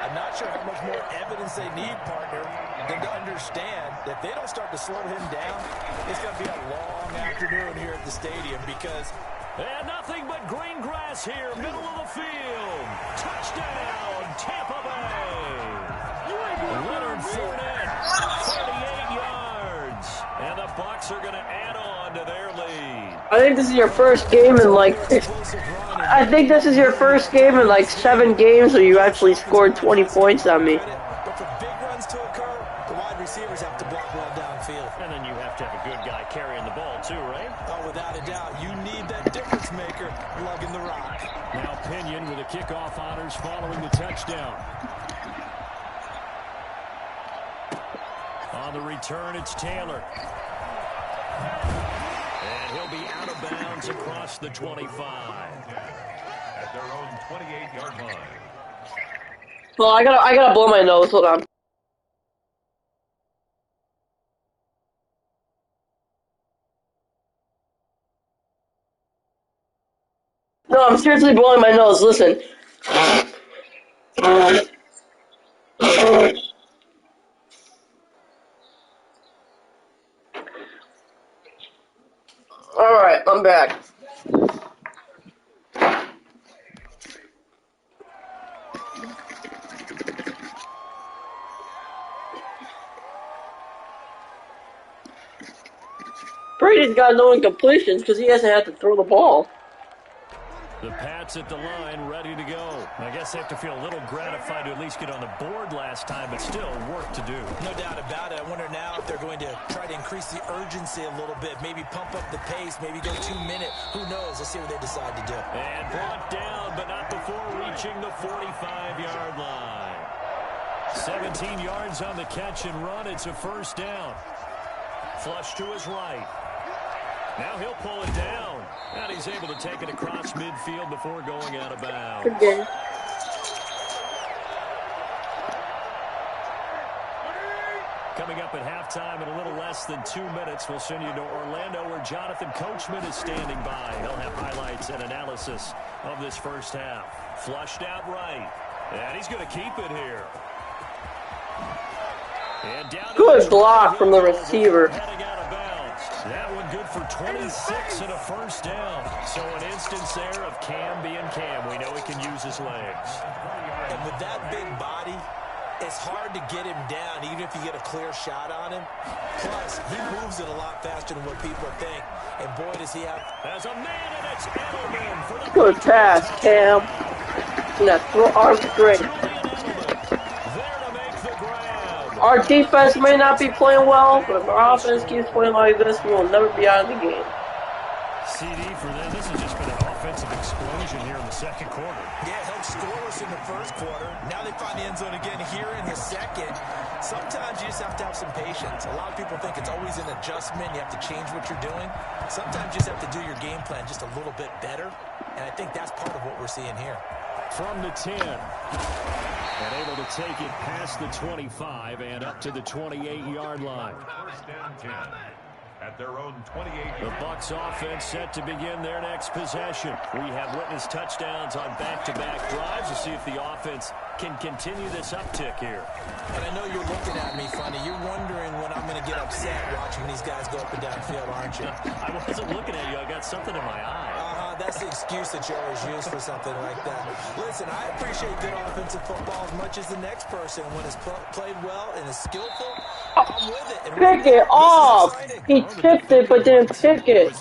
I'm not sure how much more evidence they need, partner, than to understand that if they don't start to slow him down, it's going to be a long afternoon here at the stadium because... And nothing but green grass here, middle of the field. Touchdown, Tampa Bay. Leonard Fournette, 38 yards. And the Bucs are going to add on to their lead. I think this is your first game in like... I think this is your first game in like 7 games where you actually scored 20 points on me. But for big runs to occur, the wide receivers have to block well downfield. And then you have to have a good guy carrying the ball too, right? Oh, without a doubt. You need that difference maker lugging the rock. Now Pinion with the kickoff honors following the touchdown. On the return, it's Taylor. And he'll be out of bounds across the 25. At their own 28-yard line. Well, I gotta blow my nose. Hold on. No, I'm seriously blowing my nose. Listen. Alright, I'm back. Brady's got no incompletions because he hasn't had to throw the ball. The Pats at the line, ready to go. I guess they have to feel a little gratified to at least get on the board last time, but still work to do. No doubt about it. I wonder now if they're going to try to increase the urgency a little bit, maybe pump up the pace, maybe go 2-minute. Who knows? Let's see what they decide to do. And brought down, but not before reaching the 45-yard line. 17 yards on the catch and run. It's a first down. Flush to his right. Now he'll pull it down. And he's able to take it across midfield before going out of bounds. Good game. Coming up at halftime in a little less than 2 minutes, we'll send you to Orlando where Jonathan Coachman is standing by. He'll have highlights and analysis of this first half. Flushed out right. And he's going to keep it here. And down Good block from the receiver. Heading out of bounds. That one good for 26 and a first down. So an instance there of Cam being Cam. We know he can use his legs. And with that big body, it's hard to get him down, even if you get a clear shot on him. Plus, he moves it a lot faster than what people think. And boy, does he have... As a man, and it's Edelman for the... Good pass, Cam. And that arm straight. There to make the grab. Our defense may not be playing well, but if our offense keeps playing like this, we will never be out of the game. CD for them. This has just been an offensive explosion here in the second quarter. Yeah, held scoreless in the first quarter. Now they find the end zone again here in the second. Sometimes you just have to have some patience. A lot of people think it's always an adjustment. You have to change what you're doing. Sometimes you just have to do your game plan just a little bit better. And I think that's part of what we're seeing here. From the 10. And able to take it past the 25 and up to the 28-yard line. First and 10 at their own 28. The Bucs offense set to begin their next possession. We have witnessed touchdowns on back-to-back drives to see if the offense can continue this uptick here. And I know you're looking at me funny. You're wondering when I'm going to get upset watching these guys go up and down field, aren't you? I wasn't looking at you. I got something in my eye. That's the excuse that you always use for something like that. Listen, I appreciate good offensive football as much as the next person. When it's played well and is skillful, I'm with it. And pick it off! He tipped it, but didn't pick it.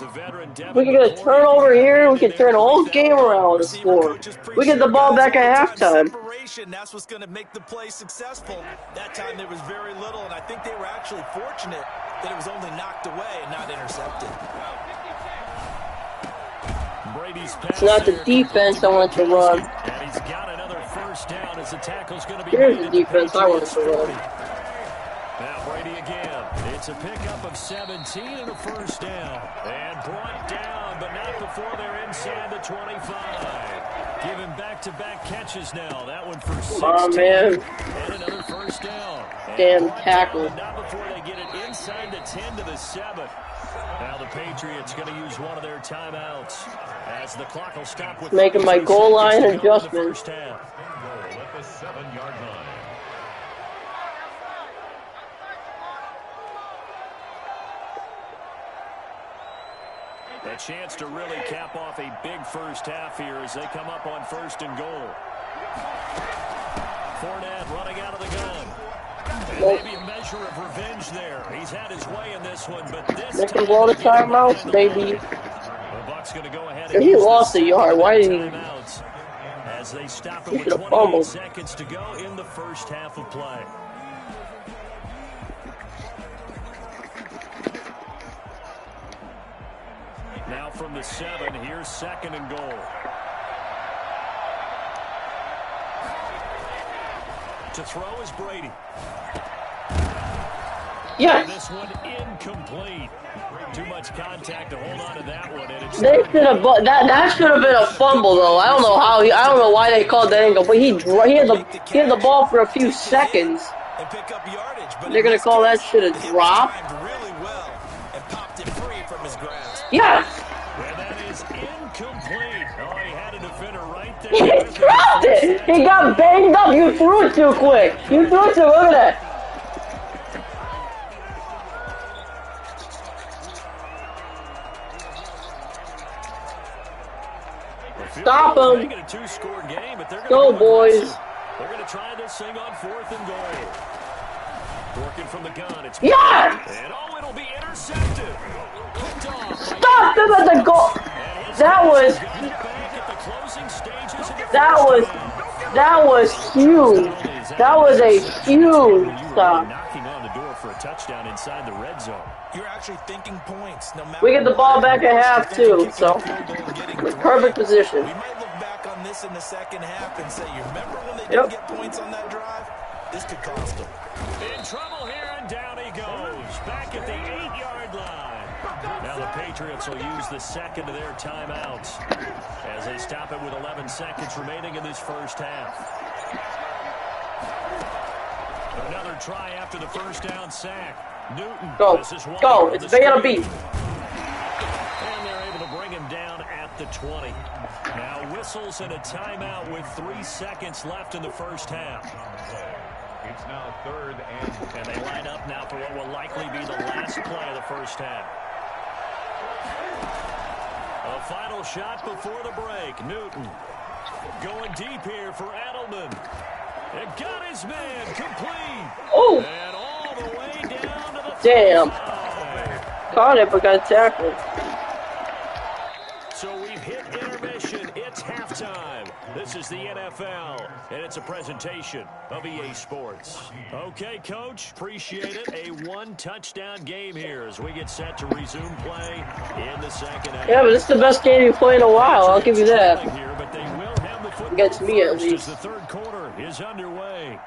We can get a turnover here. We can turn the whole game around and score. We get the ball back at halftime. That's what's going to make the play successful. That time there was very little, and I think they were actually fortunate that it was only knocked away and not intercepted. It's not the defense I want to run. And he's got another first down as the tackle's going to be. Here's the defense I want to run. Now Brady again. It's a pickup of 17 and a first down. And brought down, but not before they're inside the 25. Giving back-to-back catches now. That one for 16. Come on, man. And another first down. Damn tackle. Not before they get it inside the 10 to the 7. Now the Patriots going to use one of their timeouts as the clock will stop with making my goal line adjustments. Goal at the 7-yard line. A chance to really cap off a big first half here as they come up on first and goal. Fournette running out of the gun. Maybe a measure of revenge there. He's had his way in this one, but this they can blow the timeouts, baby. The Bucs going to go ahead and he lost a yard. Why did he? As they stop it with 28 seconds to go in the first half of play. Now from the 7, here's second and goal. To throw is Brady. Yes. This one incomplete. Too much contact to hold on to that one. And They should have. That should have been a fumble, though. I don't know how. I don't know why they called that angle, but he had the ball for a few seconds. And pick up yardage, but they're gonna call that shit a drop. Really well and popped it free from his grasp. Yes. And that is incomplete. Oh, he had a defender right there. He dropped it. He got banged up. You threw it too quick. You threw it too. Look at that. Stop him. Go, boys. They're going to try this thing on 4th and goal. Working from the gun. It's yes. And oh, it'll be intercepted. Stop him at the goal. That was huge. That was a huge stop. Knocking on the door for a touchdown inside the red zone. You're actually thinking points. No matter we get the ball back at half too, so perfect position. We might look back on this in the second half and say, you remember when they didn't get points on that drive? This could cost them. In trouble here, and down he goes. Back at the 8-yard line. Now the Patriots will use the second of their timeouts as they stop it with 11 seconds remaining in this first half. Another try after the first down sack. Newton. Go. It's Beta B. And they're able to bring him down at the 20. Now whistles and a timeout with 3 seconds left in the first half. It's now 3rd and they line up now for what will likely be the last play of the first half. A final shot before the break. Newton going deep here for Edelman. It got his man complete. Oh. And all the way down to the damn. Caught it, but got tackled. So we've hit intermission. It's halftime. The This is the NFL, and it's a presentation of EA Sports. Okay, Coach, appreciate it. A one-touchdown game here as we get set to resume play in the second half. Yeah, but it's the best game you played in a while. I'll give you that. Here, but they will have the football Against me, at least. as the third quarter is underway.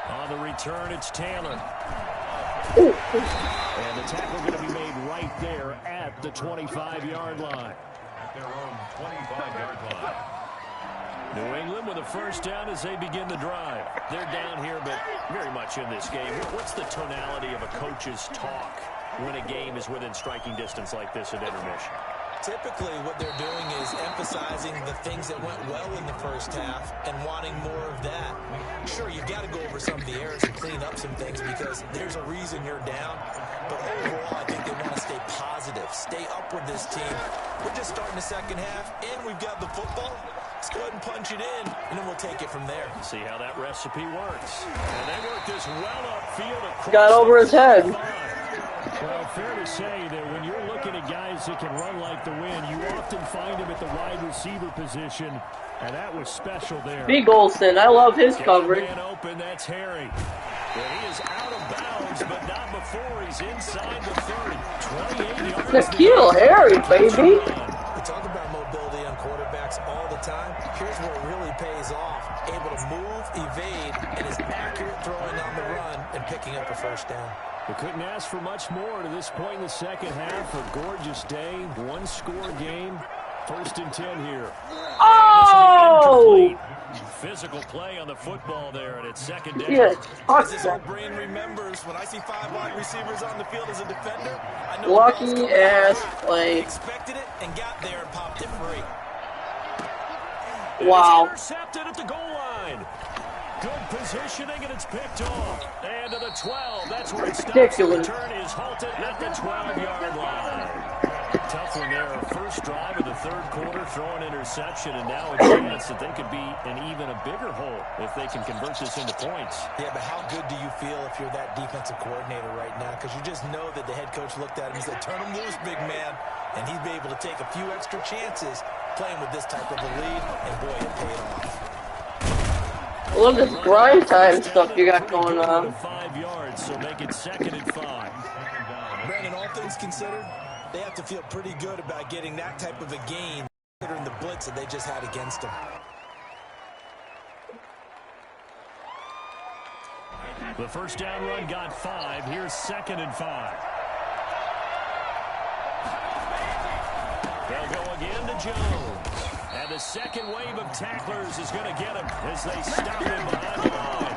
On the return, it's Taylor. Ooh. And the tackle going to be made right there at the 25-yard line. At their own 25-yard line. New England with a first down as they begin the drive. They're down here, but very much in this game. What's the tonality of a coach's talk when a game is within striking distance like this at intermission? Typically, what they're doing is emphasizing the things that went well in the first half and wanting more of that. Sure, you've got to go over some of the errors and clean up some things because there's a reason you're down. But overall, I think they want to stay positive, stay up with this team. We're just starting the second half, and we've got the football. Let's go ahead and punch it in, and then we'll take it from there. See how that recipe works. And they work this well upfield. Got over his head. Well, fair to say that when you're looking at guys that can run like the wind, you often find them at the wide receiver position, and that was special there. Big Olsen, I love his coverage. Man open, that's Harry. But he is out of bounds, but not before he's inside the 30. 28 yards. Nikhil Harry, baby. We talk about mobility on quarterbacks all the time. Here's where it really pays off. Able to move, evade, and is accurate throwing on the run and picking up a first down. We couldn't ask for much more to this point in the second half. A gorgeous day, one-score game. 1st and 10 here. Oh! Physical play on the football there, and it's second down. Yes. As this old brain remembers, when I see 5 wide receivers on the field as a defender, I know Lucky ass play. expected it and got there and popped it free. Wow. Intercepted at the goal line. Good positioning, and it's picked off. And to the 12. That's where it stops. The Ridiculous. return is halted at the 12-yard line. Tough one there. First drive of the third quarter, throwing interception, and now a chance that they could be in even a bigger hole if they can convert this into points. Yeah, but how good do you feel if you're that defensive coordinator right now? Because you just know that the head coach looked at him and said, turn him loose, big man. And he'd be able to take a few extra chances playing with this type of a lead, and boy, it paid off. I love this grind time stuff you got going on. 5 yards, so make it 2nd and 5. Brandon, all things considered, they have to feel pretty good about getting that type of a gain, considering the blitz that they just had against them. The first down run got 5. Here's 2nd and 5. They'll go again to Jones. And the second wave of tacklers is going to get him as they stop him behind the line.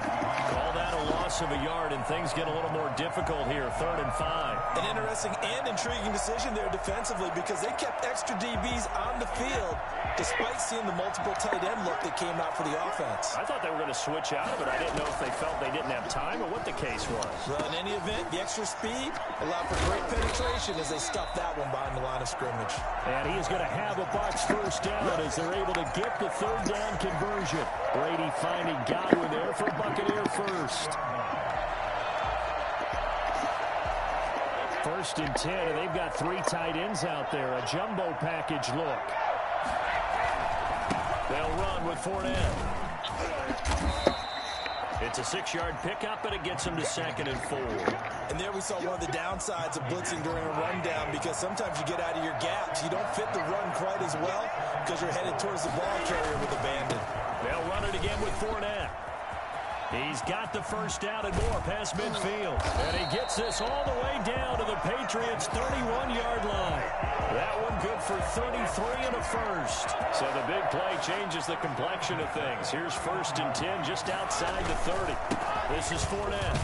Call that a loss of a yard, and things get a little more difficult here. 3rd and 5. An interesting and intriguing decision there defensively because they kept extra DBs on the field despite seeing the multiple tight end look that came out for the offense. I thought they were going to switch out of it. I didn't know if they felt they didn't have time or what the case was. Well, in any event, the extra speed allowed for great penetration as they stuffed that one behind the line of scrimmage. And he is going to have a box first down as they're able to get the 3rd down conversion. Brady finding Godwin there for Buccaneer first. 1st and 10, and they've got 3 tight ends out there. A jumbo package look. They'll run with Fournette. It's a 6-yard pickup, and it gets them to 2nd and 4. And there we saw one of the downsides of blitzing during a rundown because sometimes you get out of your gaps. You don't fit the run quite as well because you're headed towards the ball carrier with abandon. They'll run it again with Fournette. He's got the first down and more past midfield. And he gets this all the way down to the Patriots' 31-yard line. That one good for 33 and a first. So the big play changes the complexion of things. Here's 1st and 10 just outside the 30. This is Fournette.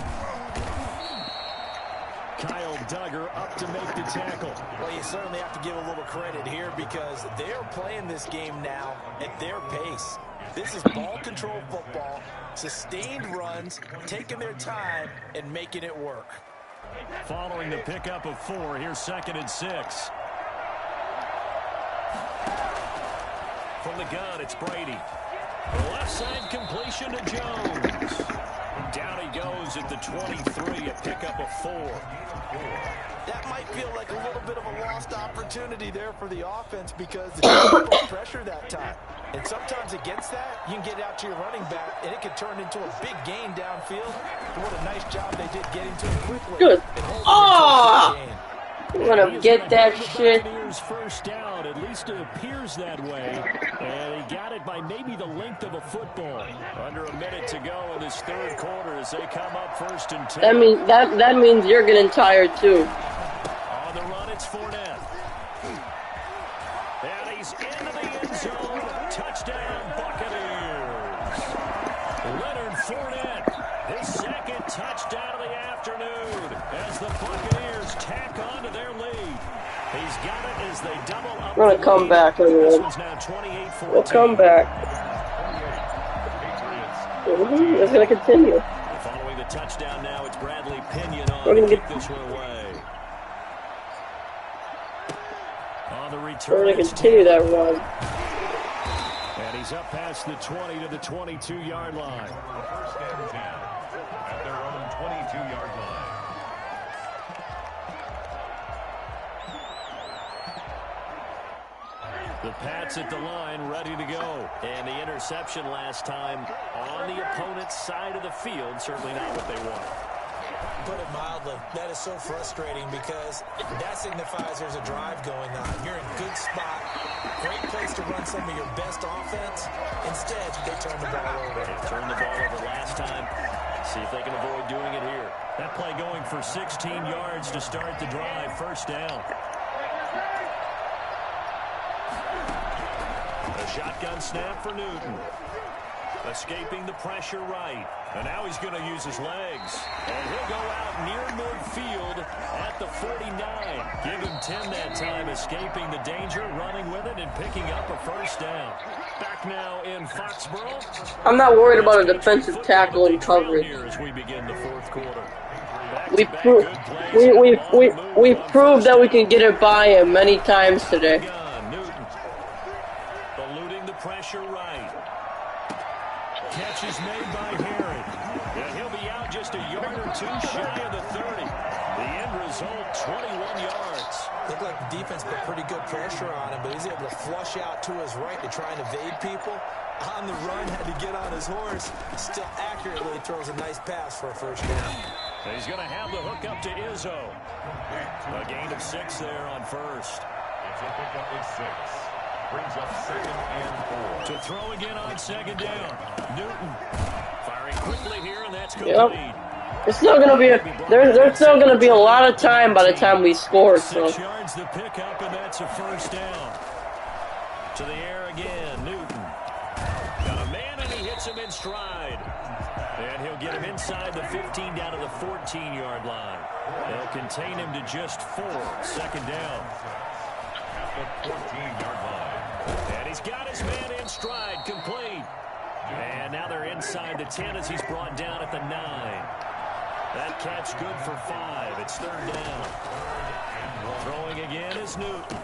Kyle Duggar up to make the tackle. Well, you certainly have to give a little credit here because they're playing this game now at their pace. This is ball control football, sustained runs, taking their time, and making it work. Following the pickup of 4, here's 2nd and 6. From the gun, it's Brady. Left side completion to Jones. Down he goes at the 23, a pickup of 4. That might feel like a little bit of a lost opportunity there for the offense because the defense was pressure that time. And sometimes against that, you can get out to your running back, and it could turn into a big gain downfield. What a nice job they did getting to it quickly. Good. Oh! I'm gonna get that shit. First down, at least it appears that way. And he got it by maybe the length of a football. Under a minute to go in this third quarter as they come up 1st and 10. That means you're getting tired too. On the run, it's Fournette. And he's into the end zone. Touchdown, Buccaneers. Leonard Fournette, his second touchdown of the afternoon as the Buccaneers tack on to their lead. He's got it as they double up. We're gonna come back, everyone. We'll come back. It's gonna continue. Following the touchdown now, it's Bradley Pinion on We're gonna to kick this one away. On the return, We're gonna continue that run. and he's up past the 20 to the 22-yard line. First and 10 at their own 22-yard line. The Pats at the line, ready to go. And the interception last time on the opponent's side of the field. Certainly not what they want. Put it mildly, that is so frustrating because that signifies there's a drive going on. You're in a good spot, great place to run some of your best offense. Instead, they turn the ball over. They turned the ball over last time. See if they can avoid doing it here. That play going for 16 yards to start the drive. First down. A shotgun snap for Newton. Escaping the pressure right. And now he's going to use his legs. And he'll go out near midfield at the 49. Give him 10 that time, escaping the danger, running with it, and picking up a first down. Back now in Foxborough. I'm not worried about a defensive tackle and coverage. As we begin the fourth quarter. We proved that we can get it by him many times today. Newton eluding the pressure right. Catch is made by Herod. And he'll be out just a yard or two shy of the 30. The end result, 21 yards. Looked like the defense put pretty good pressure on him, but he's able to flush out to his right to try and evade people. On the run, had to get on his horse. Still accurately throws a nice pass for a first down. He's going to have the hook up to Izzo. A gain of 6 there on first. It's a pickup of 6. Brings up 2nd and 4. To throw again on second down. Newton firing quickly here, and that's complete. Yep. It's still gonna be there's still gonna be a lot of time by the time we score. So 6 yards the pickup, and that's a first down. To the air again, Newton. Got a man, and he hits him in stride. And he'll get him inside the 15 down to the 14-yard line. They'll contain him to just 4. Second down. At the 14-yard line. And he's got his man in stride, complete. And now they're inside the 10 as he's brought down at the 9. That catch good for 5. It's third down. Throwing again is Newton.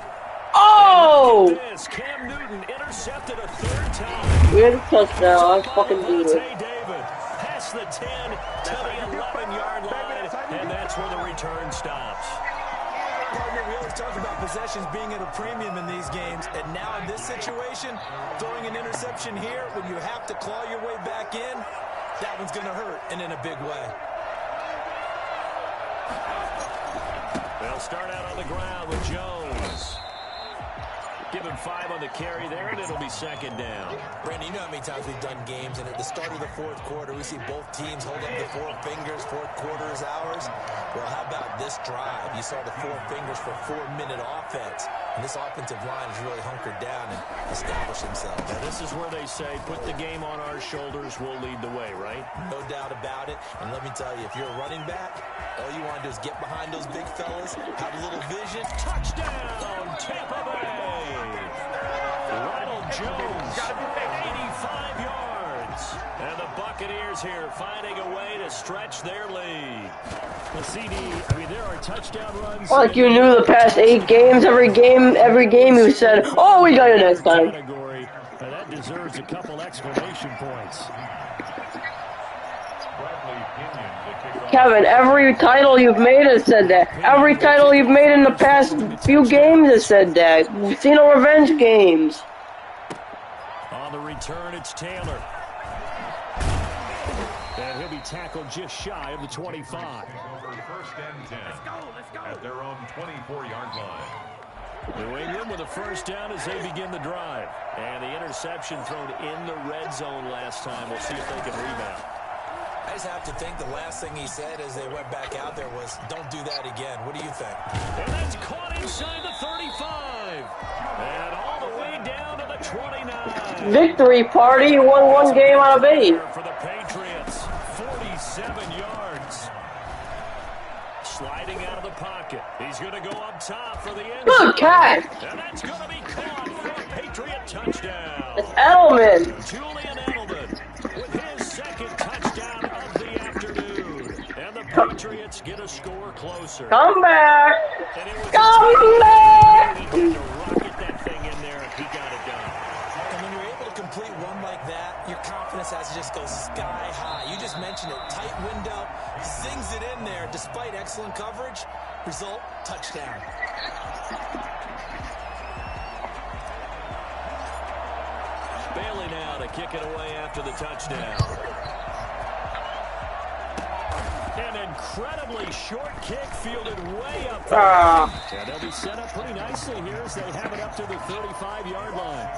oh, This Cam Newton intercepted a third time. we had a touchdown. I fucking beat it. David past the 10 to the 11-yard line, and that's where the return stops. Partner, we always talk about possessions being at a premium in these games, and now in this situation, throwing an interception here when you have to claw your way back in, that one's going to hurt, and in a big way. They'll start out on the ground with Jones. Give him 5 on the carry there, and it'll be second down. Brandon, you know how many times we've done games, and at the start of the fourth quarter, we see both teams hold up the 4 fingers, fourth quarter is ours. Well, how about this drive? You saw the 4 fingers for 4-minute offense, and this offensive line has really hunkered down and established themselves. Now, this is where they say, put the game on our shoulders, we'll lead the way, right? No doubt about it, and let me tell you, if you're a running back, all you want to do is get behind those big fellas, have a little vision. Touchdown, Tampa Bay! Ronald Jones, 85 yards. And the Buccaneers here finding a way to stretch their lead. The CD, I mean, there are touchdown runs. Like you knew the past 8 games, every game you said, oh, we got it next time. Category. That deserves a couple exclamation points. Kevin, every title you've made has said that. Every title you've made in the past few games has said that. Ceno revenge games. On the return, it's Taylor. And he'll be tackled just shy of the 25. First and 10. Let's go. At their own 24-yard line. New England with a first down as they begin the drive. And the interception thrown in the red zone last time. We'll see if they can rebound. I just have to think the last thing he said as they went back out there was, don't do that again. What do you think? And that's caught inside the 35. And all the way down to the 29. Victory party, you won one game out of 8. For the Patriots, 47 yards. Sliding out of the pocket. He's going to go up top for the end zone. Good catch. And that's going to be caught for a Patriot touchdown. It's Edelman. Julian Edelman with his second touchdown of the afternoon. And the Patriots get a score closer. Come back. Come back. He had to rocket that thing in there. He got it done. And when you're able to complete one like that, your confidence has to just go sky high. You just mentioned it. Tight window. Zings it in there despite excellent coverage. Result, touchdown. Bailey now to kick it away after the touchdown. An incredibly short kick fielded way up there. And they'll be set up pretty nicely here as they have it up to the 35-yard line.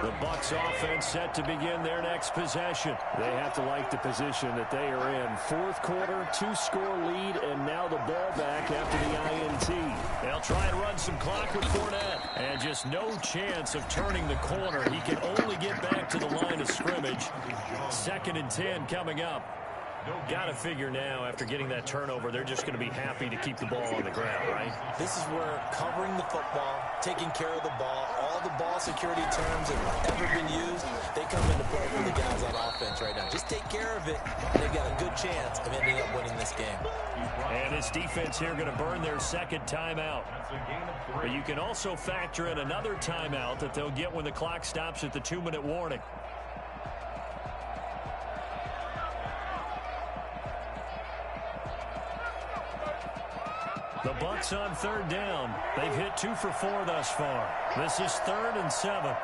The Bucs offense set to begin their next possession. They have to like the position that they are in. Fourth quarter, 2-score lead, and now the ball back after the INT. They'll try and run some clock with Fournette. And just no chance of turning the corner. He can only get back to the line of scrimmage. 2nd and 10 coming up. Got to figure now, after getting that turnover, they're just going to be happy to keep the ball on the ground, right? This is where covering the football, taking care of the ball, all the ball security terms that have ever been used, they come into play for the guys on offense right now. Just take care of it, and they've got a good chance of ending up winning this game. And this defense here going to burn their second timeout. But you can also factor in another timeout that they'll get when the clock stops at the 2-minute warning. The Bucs on 3rd down. They've hit 2 for 4 thus far. This is 3rd and 7.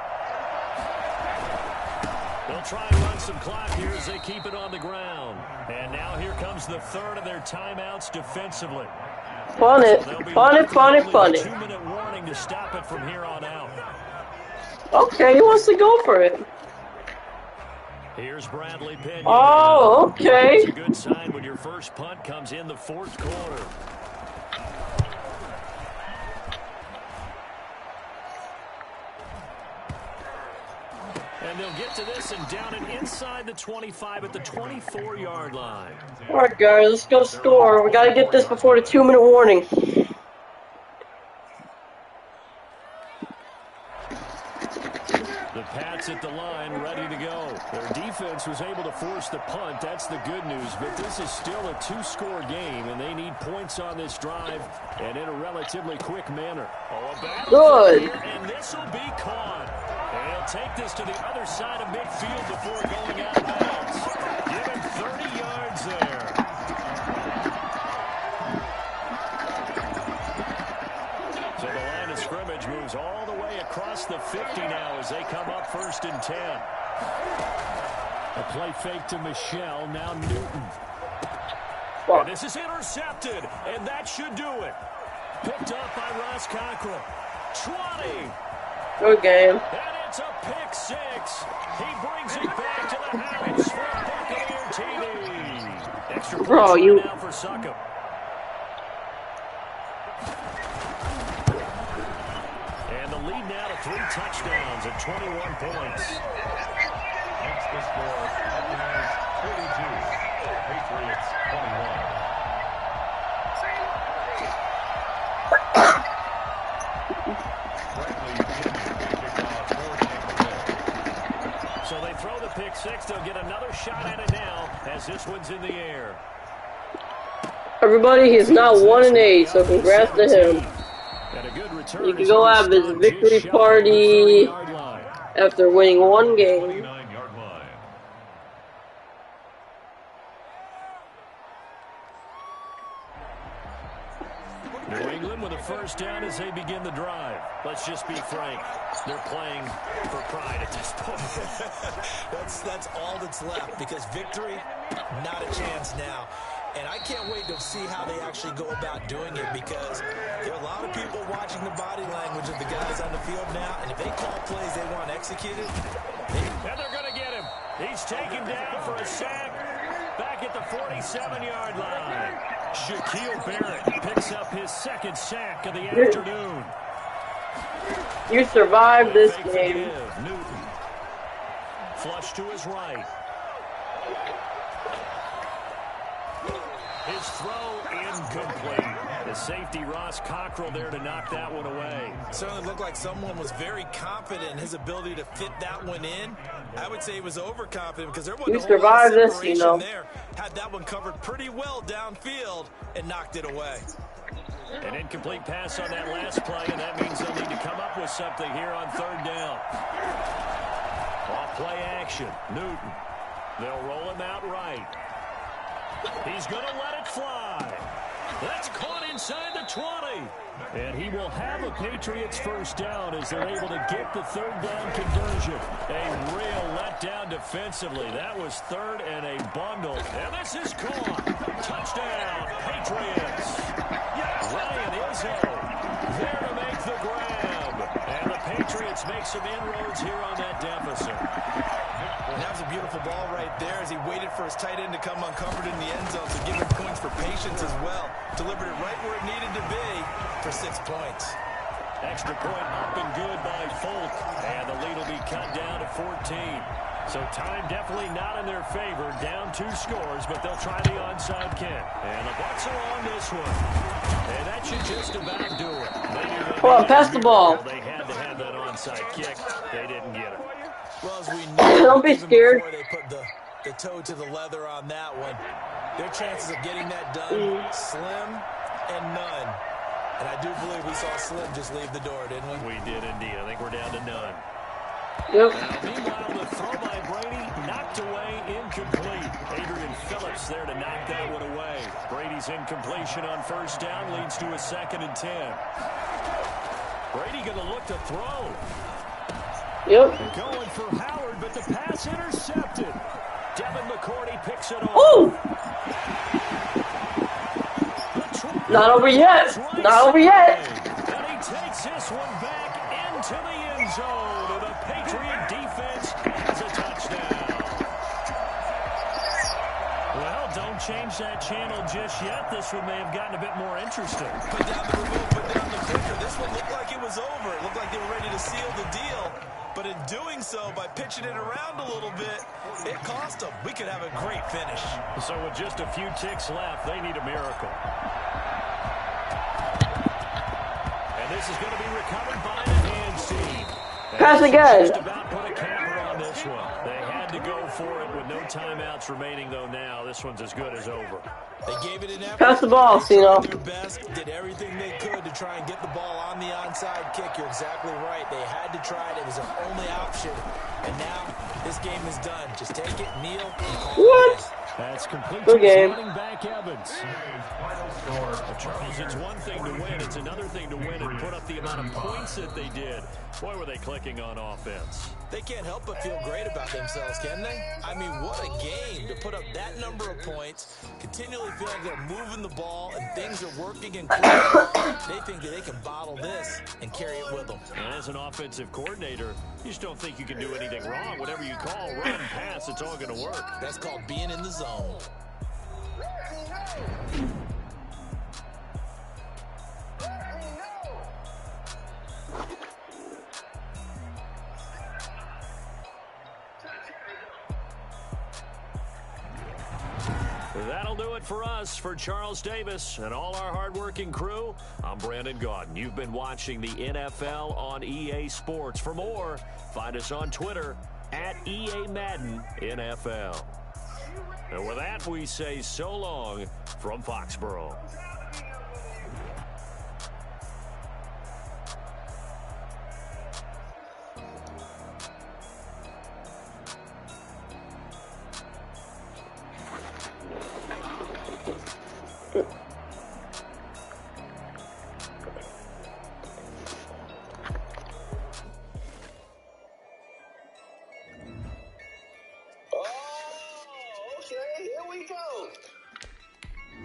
They'll try and run some clock here as they keep it on the ground. And now here comes the 3rd of their timeouts defensively. Fun it. Fun it. 2-minute warning to stop it from here on out. Okay, he wants to go for it. Here's Bradley Pinion. Oh, okay. It's a good sign when your first punt comes in the 4th quarter. And they'll get to this and down it inside the 25 at the 24-yard line. All right, guys, let's go score. We got to get this before the 2-minute warning. The Pats at the line, ready to go. Their defense was able to force the punt. That's the good news. But this is still a 2-score game, and they need points on this drive and in a relatively quick manner. Oh, a battle good. Here, and this will be caught. And he'll take this to the other side of midfield before going out of bounds. Give him 30 yards there. So the line of scrimmage moves all the way across the 50 now as they come up 1st and 10. A play fake to Michelle, now Newton. And this is intercepted, and that should do it. Picked up by Ross Cockrell. 20. Good game. And it's a pick 6. He brings it back to the house for a Buccaneer TD. Extra points now for Succop. And the lead now to 3 touchdowns at 21 points. Makes the score Buccaneers 42, Patriots 21. So they throw the pick 6. They'll get another shot at it now as this one's in the air. Everybody, he's now 1-8, so congrats to him. And a good return. You can go have his victory party after winning one game. 49-yard line. New England with a first down as they begin the drive. Let's just be frank. They're playing for pride at this point. That's all that's left, because victory, not a chance now. And I can't wait to see how they actually go about doing it, because there are a lot of people watching the body language of the guys on the field now, and if they call plays they want executed, and they're going to get him. He's taken down for a sack back at the 47-yard line. Shaquille Barrett picks up his second sack of the afternoon. You survived this game. Newton. Flush to his right. His throw incomplete. The safety, Ross Cockrell, there to knock that one away. Certainly looked like someone was very confident in his ability to fit that one in. I would say he was overconfident, because there wasn't a whole lot of separation there. Had that one covered pretty well downfield and knocked it away. An incomplete pass on that last play, and that means they'll need to come up with something here on third down. Off play action. Newton. They'll roll him out right. He's going to let it fly. That's caught inside the 20. And he will have a Patriots first down as they're able to get the third down conversion. A real letdown defensively. That was third and a bundle. And this is caught. Touchdown, Patriots. Ryan Izzo there to make the grab. And the Patriots make some inroads here on that deficit. And that was a beautiful ball right there as he waited for his tight end to come uncovered in the end zone, so give him points for patience as well. Delivered it right where it needed to be for 6 points. Extra point up and good by Folk. And the lead will be cut down to 14. So time definitely not in their favor. Down 2 scores, but they'll try the onside kick. And the Bucs are on this one. And that should just about do it. Come on, pass the ball. Well, they had to have that onside kick. They didn't get it. Well, as we know, don't be scared. before they put the toe to the leather on that one, their chances of getting that done, slim and none. And I do believe we saw Slim just leave the door, didn't we? We did indeed. I think we're down to none. Yep. Now, meanwhile, the throw by Brady knocked away, incomplete. Adrian Phillips there to knock that one away. Brady's incompletion on first down leads to a 2nd and 10. Brady going to look to throw. Yep. Going for Howard, but the pass intercepted. Devin McCourty picks it off. Oh! Not over yet. Not over yet. And he takes this one back into the end zone. And the Patriot defense has a touchdown. Well, don't change that channel just yet. This one may have gotten a bit more interesting. Put down the remote, put down the clicker. This one looked like it was over. It looked like they were ready to seal the deal. But in doing so, by pitching it around a little bit, it cost them. We could have a great finish. So with just a few ticks left, they need a miracle. And this is going to be recovered by the hands team. Pass again. Just about put a camper on this one. They had to go for it with no timeouts remaining, though now this one's as good as over. They gave it an effort. Pass the ball, Ceno. Their best, did everything they could to try and get the ball on the onside kick. You're exactly right. They had to try it. It was their only option. And now this game is done. Just take it, kneel, and call What? it. That's complete. Good game. Running back Evans. Charles, it's one thing to win. It's another thing to win and put up the amount of points that they did. Boy, were they clicking on offense. They can't help but feel great about themselves, can they? I mean, what a game to put up that number of points, continually feel like they're moving the ball and things are working and clicking. They think that they can bottle this and carry it with them. And as an offensive coordinator, you just don't think you can do anything wrong. Whatever you call, run, pass, it's all going to work. That's called being in the zone. That'll do it for us. For Charles Davis and all our hardworking crew, I'm Brandon Gaudin. You've been watching the NFL on EA Sports. For more, find us on Twitter at EA Madden NFL. And with that, we say so long from Foxborough.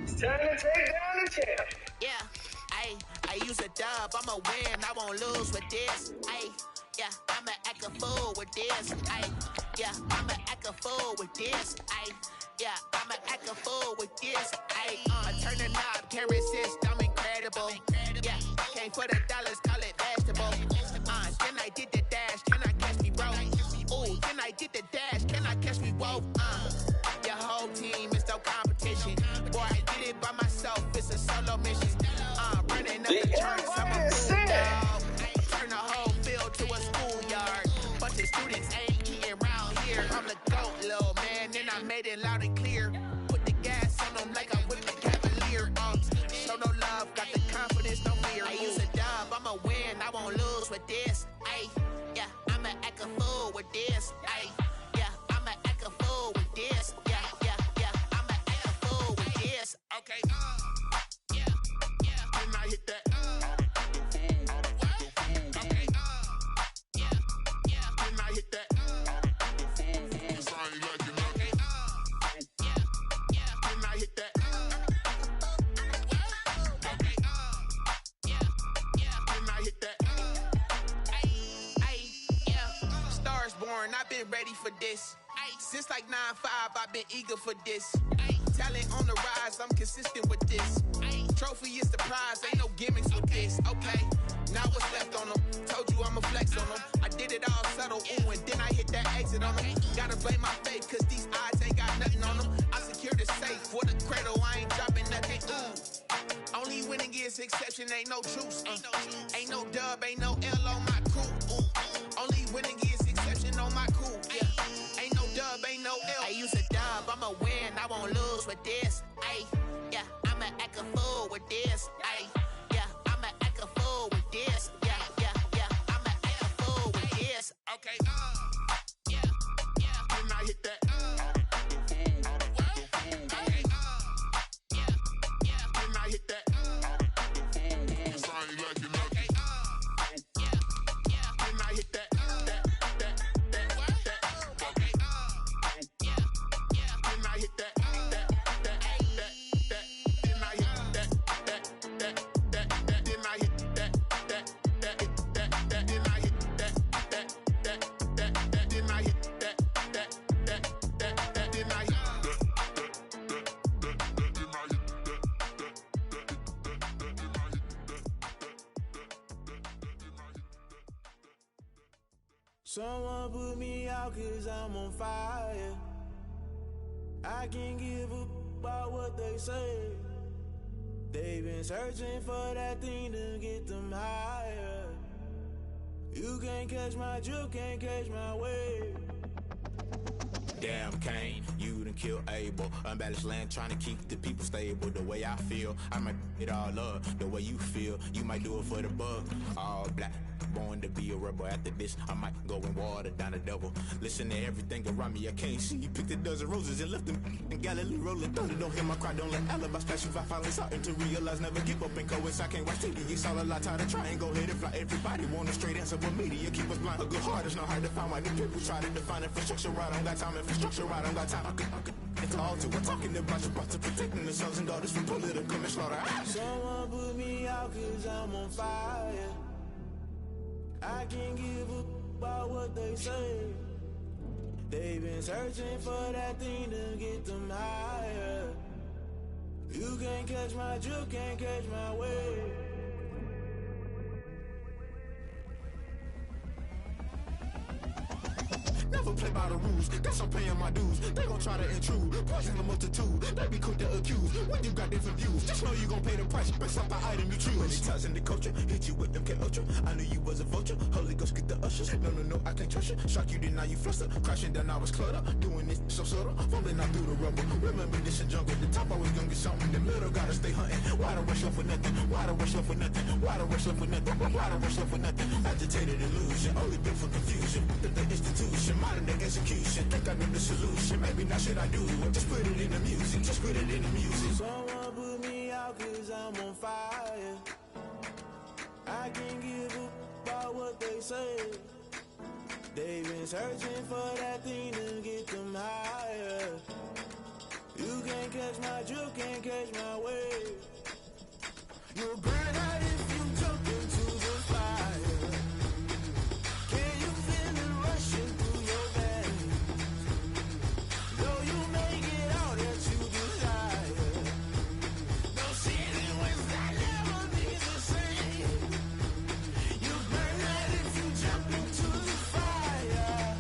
It's time to take down the champ. Yeah, I use a dub, I'ma win, I won't lose with this. Yeah, I'ma act a fool with this. Yeah, I'ma act a fool with this. Yeah, I'ma act a fool with this. Turn the knob, can't resist, I'm incredible. Yeah, came for the dollars, call it vegetable. Then I did the dash, can I catch me, bro? Ooh, then I did the dash, can I catch me, whoa? Your whole team is no competition. Boy, I did it by myself, it's a solo mission. Running up the charts, I'm a fool, dog. Turn the whole field to a schoolyard. Bunch of students ain't eating around here. I'm the GOAT, little man, and I made it loud and clear. Put the gas on them like I'm with the Cavalier. Show no love, got the confidence, no fear. I use a dub, I'ma win, I won't lose with this. Yeah, I'ma act a fool with this. Yeah, I'ma act a fool with this. Yeah, I'ma act a fool with this. Okay, yeah, can I hit that? Okay, yeah, can I hit that? It's only like you know. Okay, yeah, can I hit that? Okay, yeah, can I hit that? Yeah, stars born, I've been ready for this. Since like 9-5, I've been eager for this. Talent on the rise, I'm consistent with this. Trophy is the prize, ain't no gimmicks with this. Okay, now what's left on them? Told you I'ma flex on them. I did it all subtle, ooh, and then I hit that exit on them. Gotta blame my faith, cause these odds ain't got nothing on them. I secure the safe for the cradle, I ain't dropping nothing, ooh. Only winning is exception, ain't no truce. Ain't no dub, ain't no L on my crew. Only winning is exception on my crew. Yeah, ain't no dub, ain't no L. I use a dub, I'ma win, I won't lose with this. Yeah, I'ma act a fool with this. Yeah, I'ma act a fool with this. Yeah, I'ma act a fool with this. Okay, yeah, can I hit that? Okay, yeah, can I hit that? It's only like you know. Okay, yeah, can I hit that? Okay, yeah, can I hit that? Someone put me out cause I'm on fire. I can't give up about what they say. They've been searching for that thing to get them higher. You can't catch my drift, can't catch my wave. Damn, Kane, you done killed Abel. Unbalanced land, trying to keep the people stable. The way I feel, I might it all up. The way you feel, you might do it for the bug. All black, born to be a rebel. After this, I might go and water down the devil. Listen to everything around me, I can't see. You picked a dozen roses and left them in Galilee rolling thunder. Don't hear my cry, don't let alibi splash you. I finally starting to realize, never give up and coincide. Can't watch TV, it's all a lot. Tired of trying, go ahead and fly. Everybody want a straight answer, but media keep us blind. A good heart is not hard to find. Why the people try to define infrastructure right? I don't got time, infrastructure right? I don't got time. It's all to we're talking about your to protecting the sons and daughters from political manslaughter. Someone put me out cause I'm on fire. I can't give up about what they say. They've been searching for that thing to get them higher. You can't catch my drift, can't catch my wave. Never play by the rules, guess I'm paying my dues. They gon' try to intrude, poison the multitude. They be quick to accuse, when you got different views. Just know you gon' pay the price, based off the item you choose. Many times in the culture, hit you with them K-Ultra. I knew you was a vulture, Holy Ghost get the ushers. No, I can't trust you. Shock you, then now you fluster. Crashing down, I was cluttered. Doing this so subtle, fumbling out through the rubble. Remember this in jungle, the top always gonna get something. The middle gotta stay hunting. Why the rush left for nothing? Why the rush left for nothing? Why the rush left for nothing? Why the rush left for nothing? Agitated illusion, only built for confusion. The institution, modern day execution. Think I know the solution. Maybe not should I do it? Just put it in the music. Just put it in the music. Someone put me out cause I'm on fire. I can't give up about what they say. They've been searching for that thing to get them higher. You can't catch my drift, can't catch my wave. You'll burn out if you jump into the fire. Can you feel it rushing through your veins? Though you make it all that you desire. No ceiling was that never be the same. You burn out if you jump into the fire.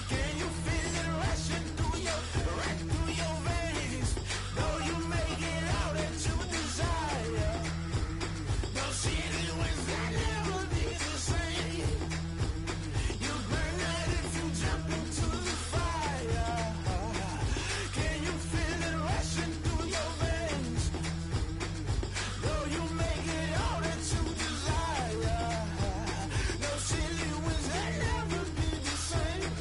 Can you feel it rushing through your veins? Though you make it all that you desire. No ceiling was that never be the same. You burn out if you jump into the fire. Can you feel it rushing through your veins? Though you make it all that you desire. No ceiling was that never be the same.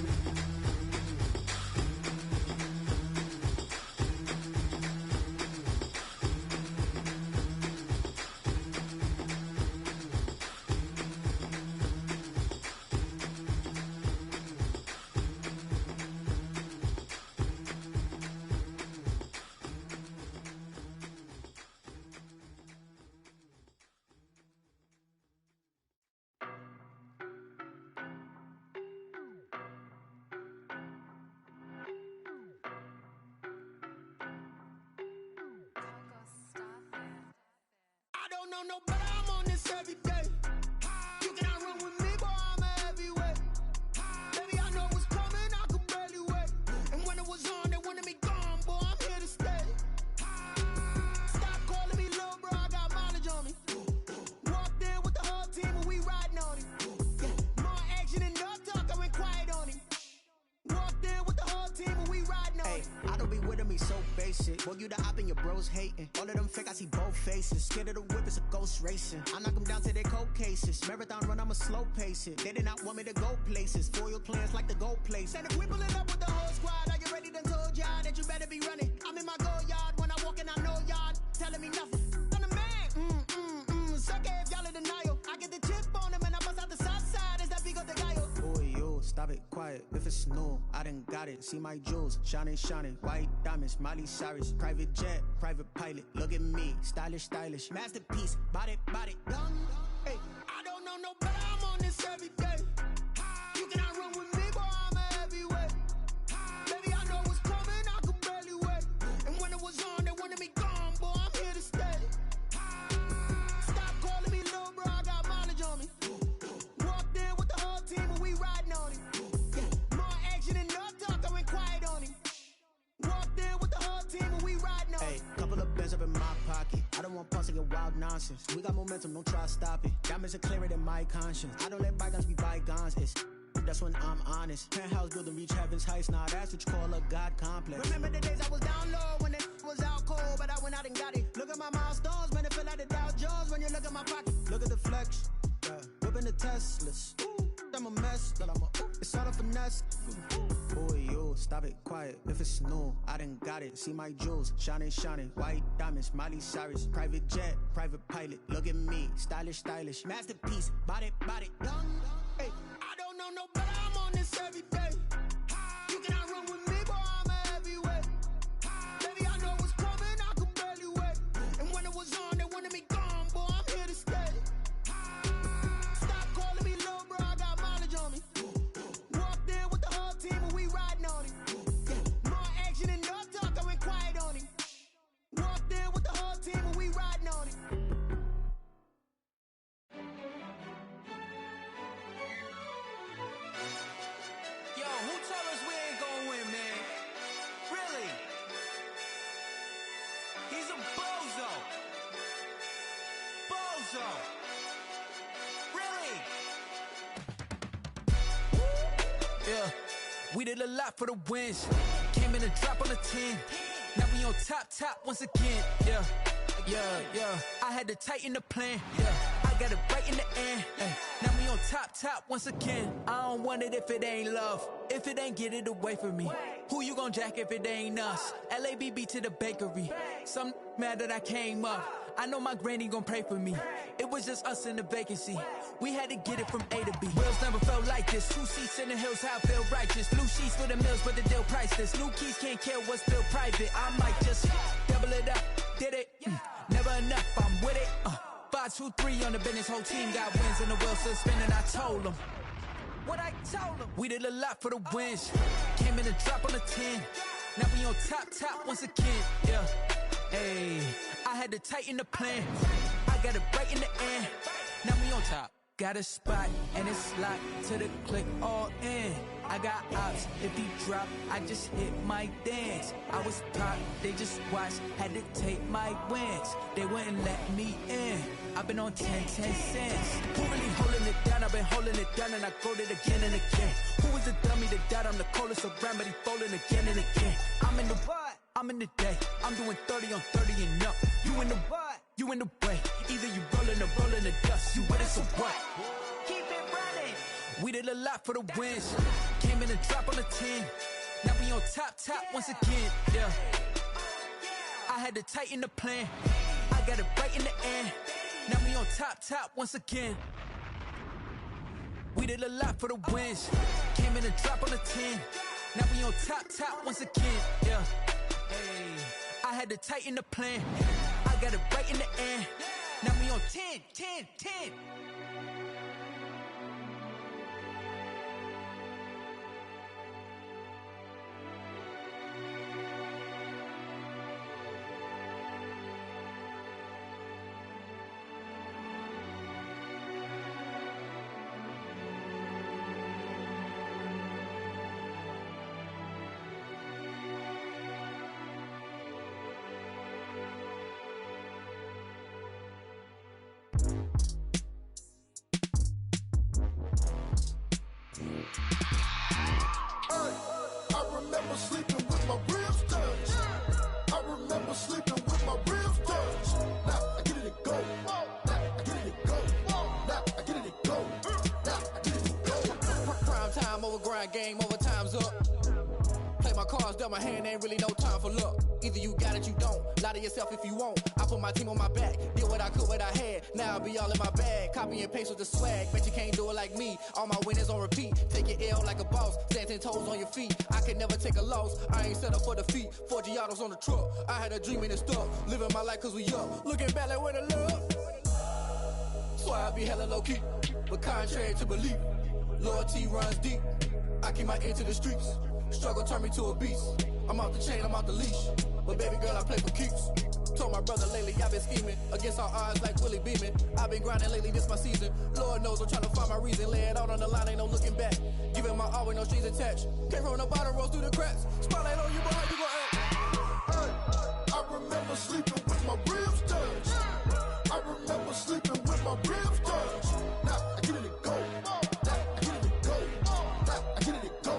I don't know no better, I'm on this every day. You cannot run with me, boy, I'm a heavyweight. Baby, I know what's coming, I could barely wait. And when it was on, they wanted me gone, boy, I'm here to stay. Stop calling me little bro, I got mileage on me. Walked in with the whole team and we riding on him. More action and no talk, I went quiet on him. Walked in with the whole team and we riding on him. I don't be with me so basic. Boy, you the op and your bros hating. All of them fake, I see both faces. Scared of the whip, it's a ghost racing. I knock them down to their cold cases. Marathon run, I'ma slow pace it. They did not want me to go places. Foil plans like the go place. And if we pulling up with the whole squad, are you ready? Done told y'all that you better be running. I'm in my go yard when I walk in, I know y'all telling me nothing. I'm the man. Suck it if y'all in denial. I get the chip on him and I bust out the south side. Is that Vigo de Gallo? Boy, yo, stop it, quiet. If it's new, I done got it. See my jewels, shining, shining. White diamonds, Miley Cyrus. Private jet, private pilot. Look at me, stylish, stylish. Masterpiece, body, body. Hey, I don't know no better, I'm on this every day. You cannot run with me, boy, I'm a heavyweight. Baby, I know what's coming, I could barely wait. And when it was on, they wanted me gone, boy, I'm here to stay. Stop calling me little bro, I got mileage on me. Walked in with the whole team and we riding on him. More action and no talk, I went quiet on him. Walked in with the whole team and we riding on him. Hey, couple of bands up in my pocket. I don't want pause to get wild nonsense. We got momentum, don't try to stop it. Diamonds are clearer than my conscience. I don't let bygones be bygones. That's when I'm honest. Penthouse building, reach heaven's heights. Nah, that's what you call a God complex. Remember the days I was down low when it was out cold, but I went out and got it. Look at my milestones, man, it feel like the Dow Jones when you look at my pocket. Look at the flex, yeah. Whipping the Teslas. I'm a mess, but it's all a finesse. Boy, yo, stop it, quiet. If it's new, I done got it. See my jewels, shining, shining. White diamonds, Miley Cyrus. Private jet, private pilot. Look at me, stylish, stylish. Masterpiece, body, body. Hey, I don't know no better, I'm on this every day. You cannot run with me, boy, I'm a heavyweight. Baby, I know what's coming, I could barely wait. And when it was on, they wanted me gone, boy, I'm here to stay. Stop calling me little bro, I got mileage on me. Walked in with the whole team and we riding on him. More action and no talk, I went quiet on him. Walked in with the whole team and we riding on him. Yo, who told us we ain't gonna win, man? Really? He's a bozo. Bozo. Really? Yeah, we did a lot for the wins. Came in a drop on a 10. Now we on top once again. Yeah. I had to tighten the plan. Yeah, I got it right in the end. Now we on top once again. I don't want it if it ain't love. If it ain't, get it away from me. Who you gon' jack if it ain't us? LABB to the bakery. Some mad that I came up. I know my granny gon' pray for me. It was just us in the vacancy. We had to get it from A to B. Wheels never felt like this. 2 seats in the hills, how I feel righteous. Blue sheets for the mills, but the deal priceless. New keys can't care what's still private. I might just double it up. Did it? Never enough, I'm with it. 5, 2, 3 on the business. Whole team got wins and the wheels still spinning. I told them what I told them. We did a lot for the wins. Came in and drop on the 10. Now we on top once again. Yeah. Hey, I had to tighten the plan. I got it right in the end. Now we on top. Got a spot and it's locked to the click all in. I got ops, if he drop, I just hit my dance. I was top, they just watched, had to take my wins. They wouldn't let me in. I've been on 10 cents. Who really holding it down? I've been holding it down and I go it again and again. Who was the dummy that died? I'm the coldest around, but he folding again and again. I'm in the what? I'm in the day. I'm doing 30 on 30 and up. You in the what? You in the way. Either you rolling or rolling the dust. You with it, so what? Keep it running. We did a lot for the wins. Came in and drop on the 10. Now we on top once again. Yeah. I had to tighten the plan. I got it right in the end. Now we on top once again. We did a lot for the wins. Came in and drop on the 10. Now we on top once again. Yeah. Hey, I had to tighten the plan. I got it right in the end. Now we on 10. I remember sleeping with my ribs touched. I remember sleeping with my ribs touched. Now I get it go. Now I get it go. Now I get it go. Now I get it go. Prime time over grind game, overtime's up. Play my cards, dealt my hand, ain't really no time for luck. Either you got it, you don't. Lie to yourself if you won't. I put my team on my back, did what I could, what I had. Now I'll be all in my bag. Copy and paste with the swag. Bet you can't do it like me. All my winners on repeat. Take your L like a boss. Stand 10 toes on your feet. I can never take a loss. I ain't set up for defeat. 4 Giottos on the truck. I had a dream and it stuck. Living my life cause we up. Looking back like where the love. So I be hella low key. But contrary to belief, loyalty runs deep. I keep my ear to the streets. Struggle turned me to a beast. I'm off the chain, I'm off the leash. But baby girl, I play for keeps. Told my brother lately, I've been scheming. Against all odds like Willie Beeman. I've been grinding lately, this my season. Lord knows I'm trying to find my reason. Lay it out on the line, ain't no looking back. Giving my all with no strings attached. Came from the bottom, rose through the cracks. Spotlight on you, but how you gon' act? I remember sleeping with my ribs touched. I remember sleeping with my ribs touched. Now I get it go. Now I get it go. Now I get it go.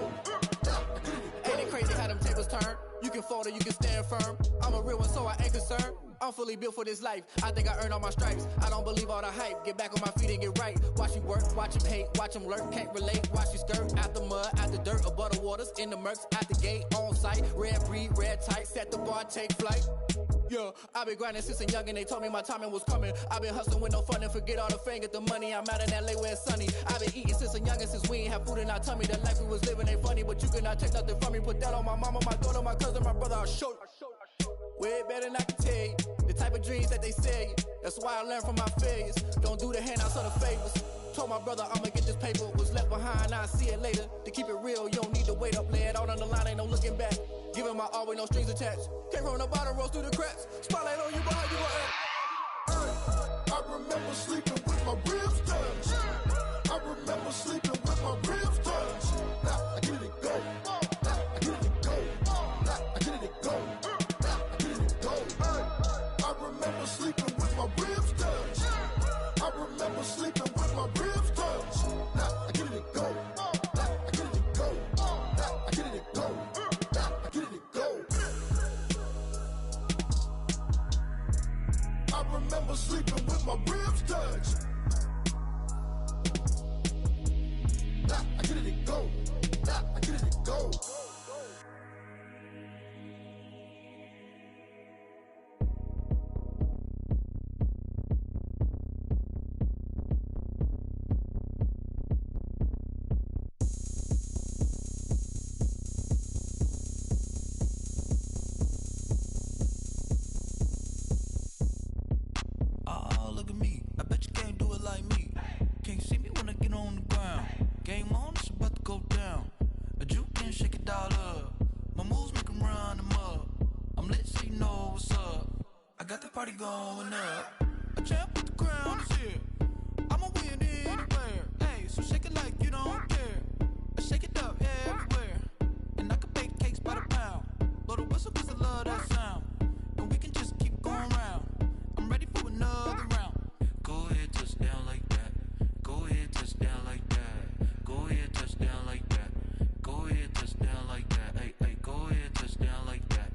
Now I get it go. Ain't it crazy how them tables turn? You can fold or you can stand firm. I'm a real one, so I ain't concerned. I'm fully built for this life. I think I earned all my stripes. I don't believe all the hype. Get back on my feet and get right. Watch you work, watch him hate, watch him lurk. Can't relate, watch you skirt. Out the mud, out the dirt, above the waters, in the murks, out the gate, on site. Red breed, red tight, set the bar, take flight. Yeah, I been grinding since a youngin', they told me my timing was coming. I been hustling with no fun and forget all the fame, get the money. I'm out in LA where it's sunny. I been eating since a youngin', since we ain't have food in our tummy. The life we was living ain't funny, but you cannot take nothing from me. Put that on my mama, my daughter, my cousin, my brother, I'll show you. Way better than I can tell you. The type of dreams that they sell you. That's why I learned from my failures. Don't do the handouts or the favors. Told my brother I'ma get this paper. Was left behind, I'll see it later. To keep it real, you don't need to wait up. Lay it out on the line, ain't no looking back. Giving my all with no strings attached. Came from the bottom, rose through the cracks. Spotlight on you, but how you gon' act? I remember sleeping with my ribs touched. I remember sleeping with my ribs touched. Now I get it go. Now I get it go. Now I get it go. Now I get it go. I remember sleeping with my ribs touched. I remember sleeping with my ribs touched. Now I get it go. Now I get it go. Now I get it go. Now I get it go. I remember sleeping with my ribs touched. Now I get it go. party going up. A champ with the crown is here. I'ma win anywhere. Hey, so shake it like you don't care. Shake it up everywhere. And I can bake cakes by the pound. Blow the whistle 'cause I love that sound. And we can just keep going round. I'm ready for another round. Go ahead, touch down like that. Go ahead, touch down like that. Go ahead, touch down like that. Go ahead, touch down like that. Hey, hey, go ahead, touch down like that.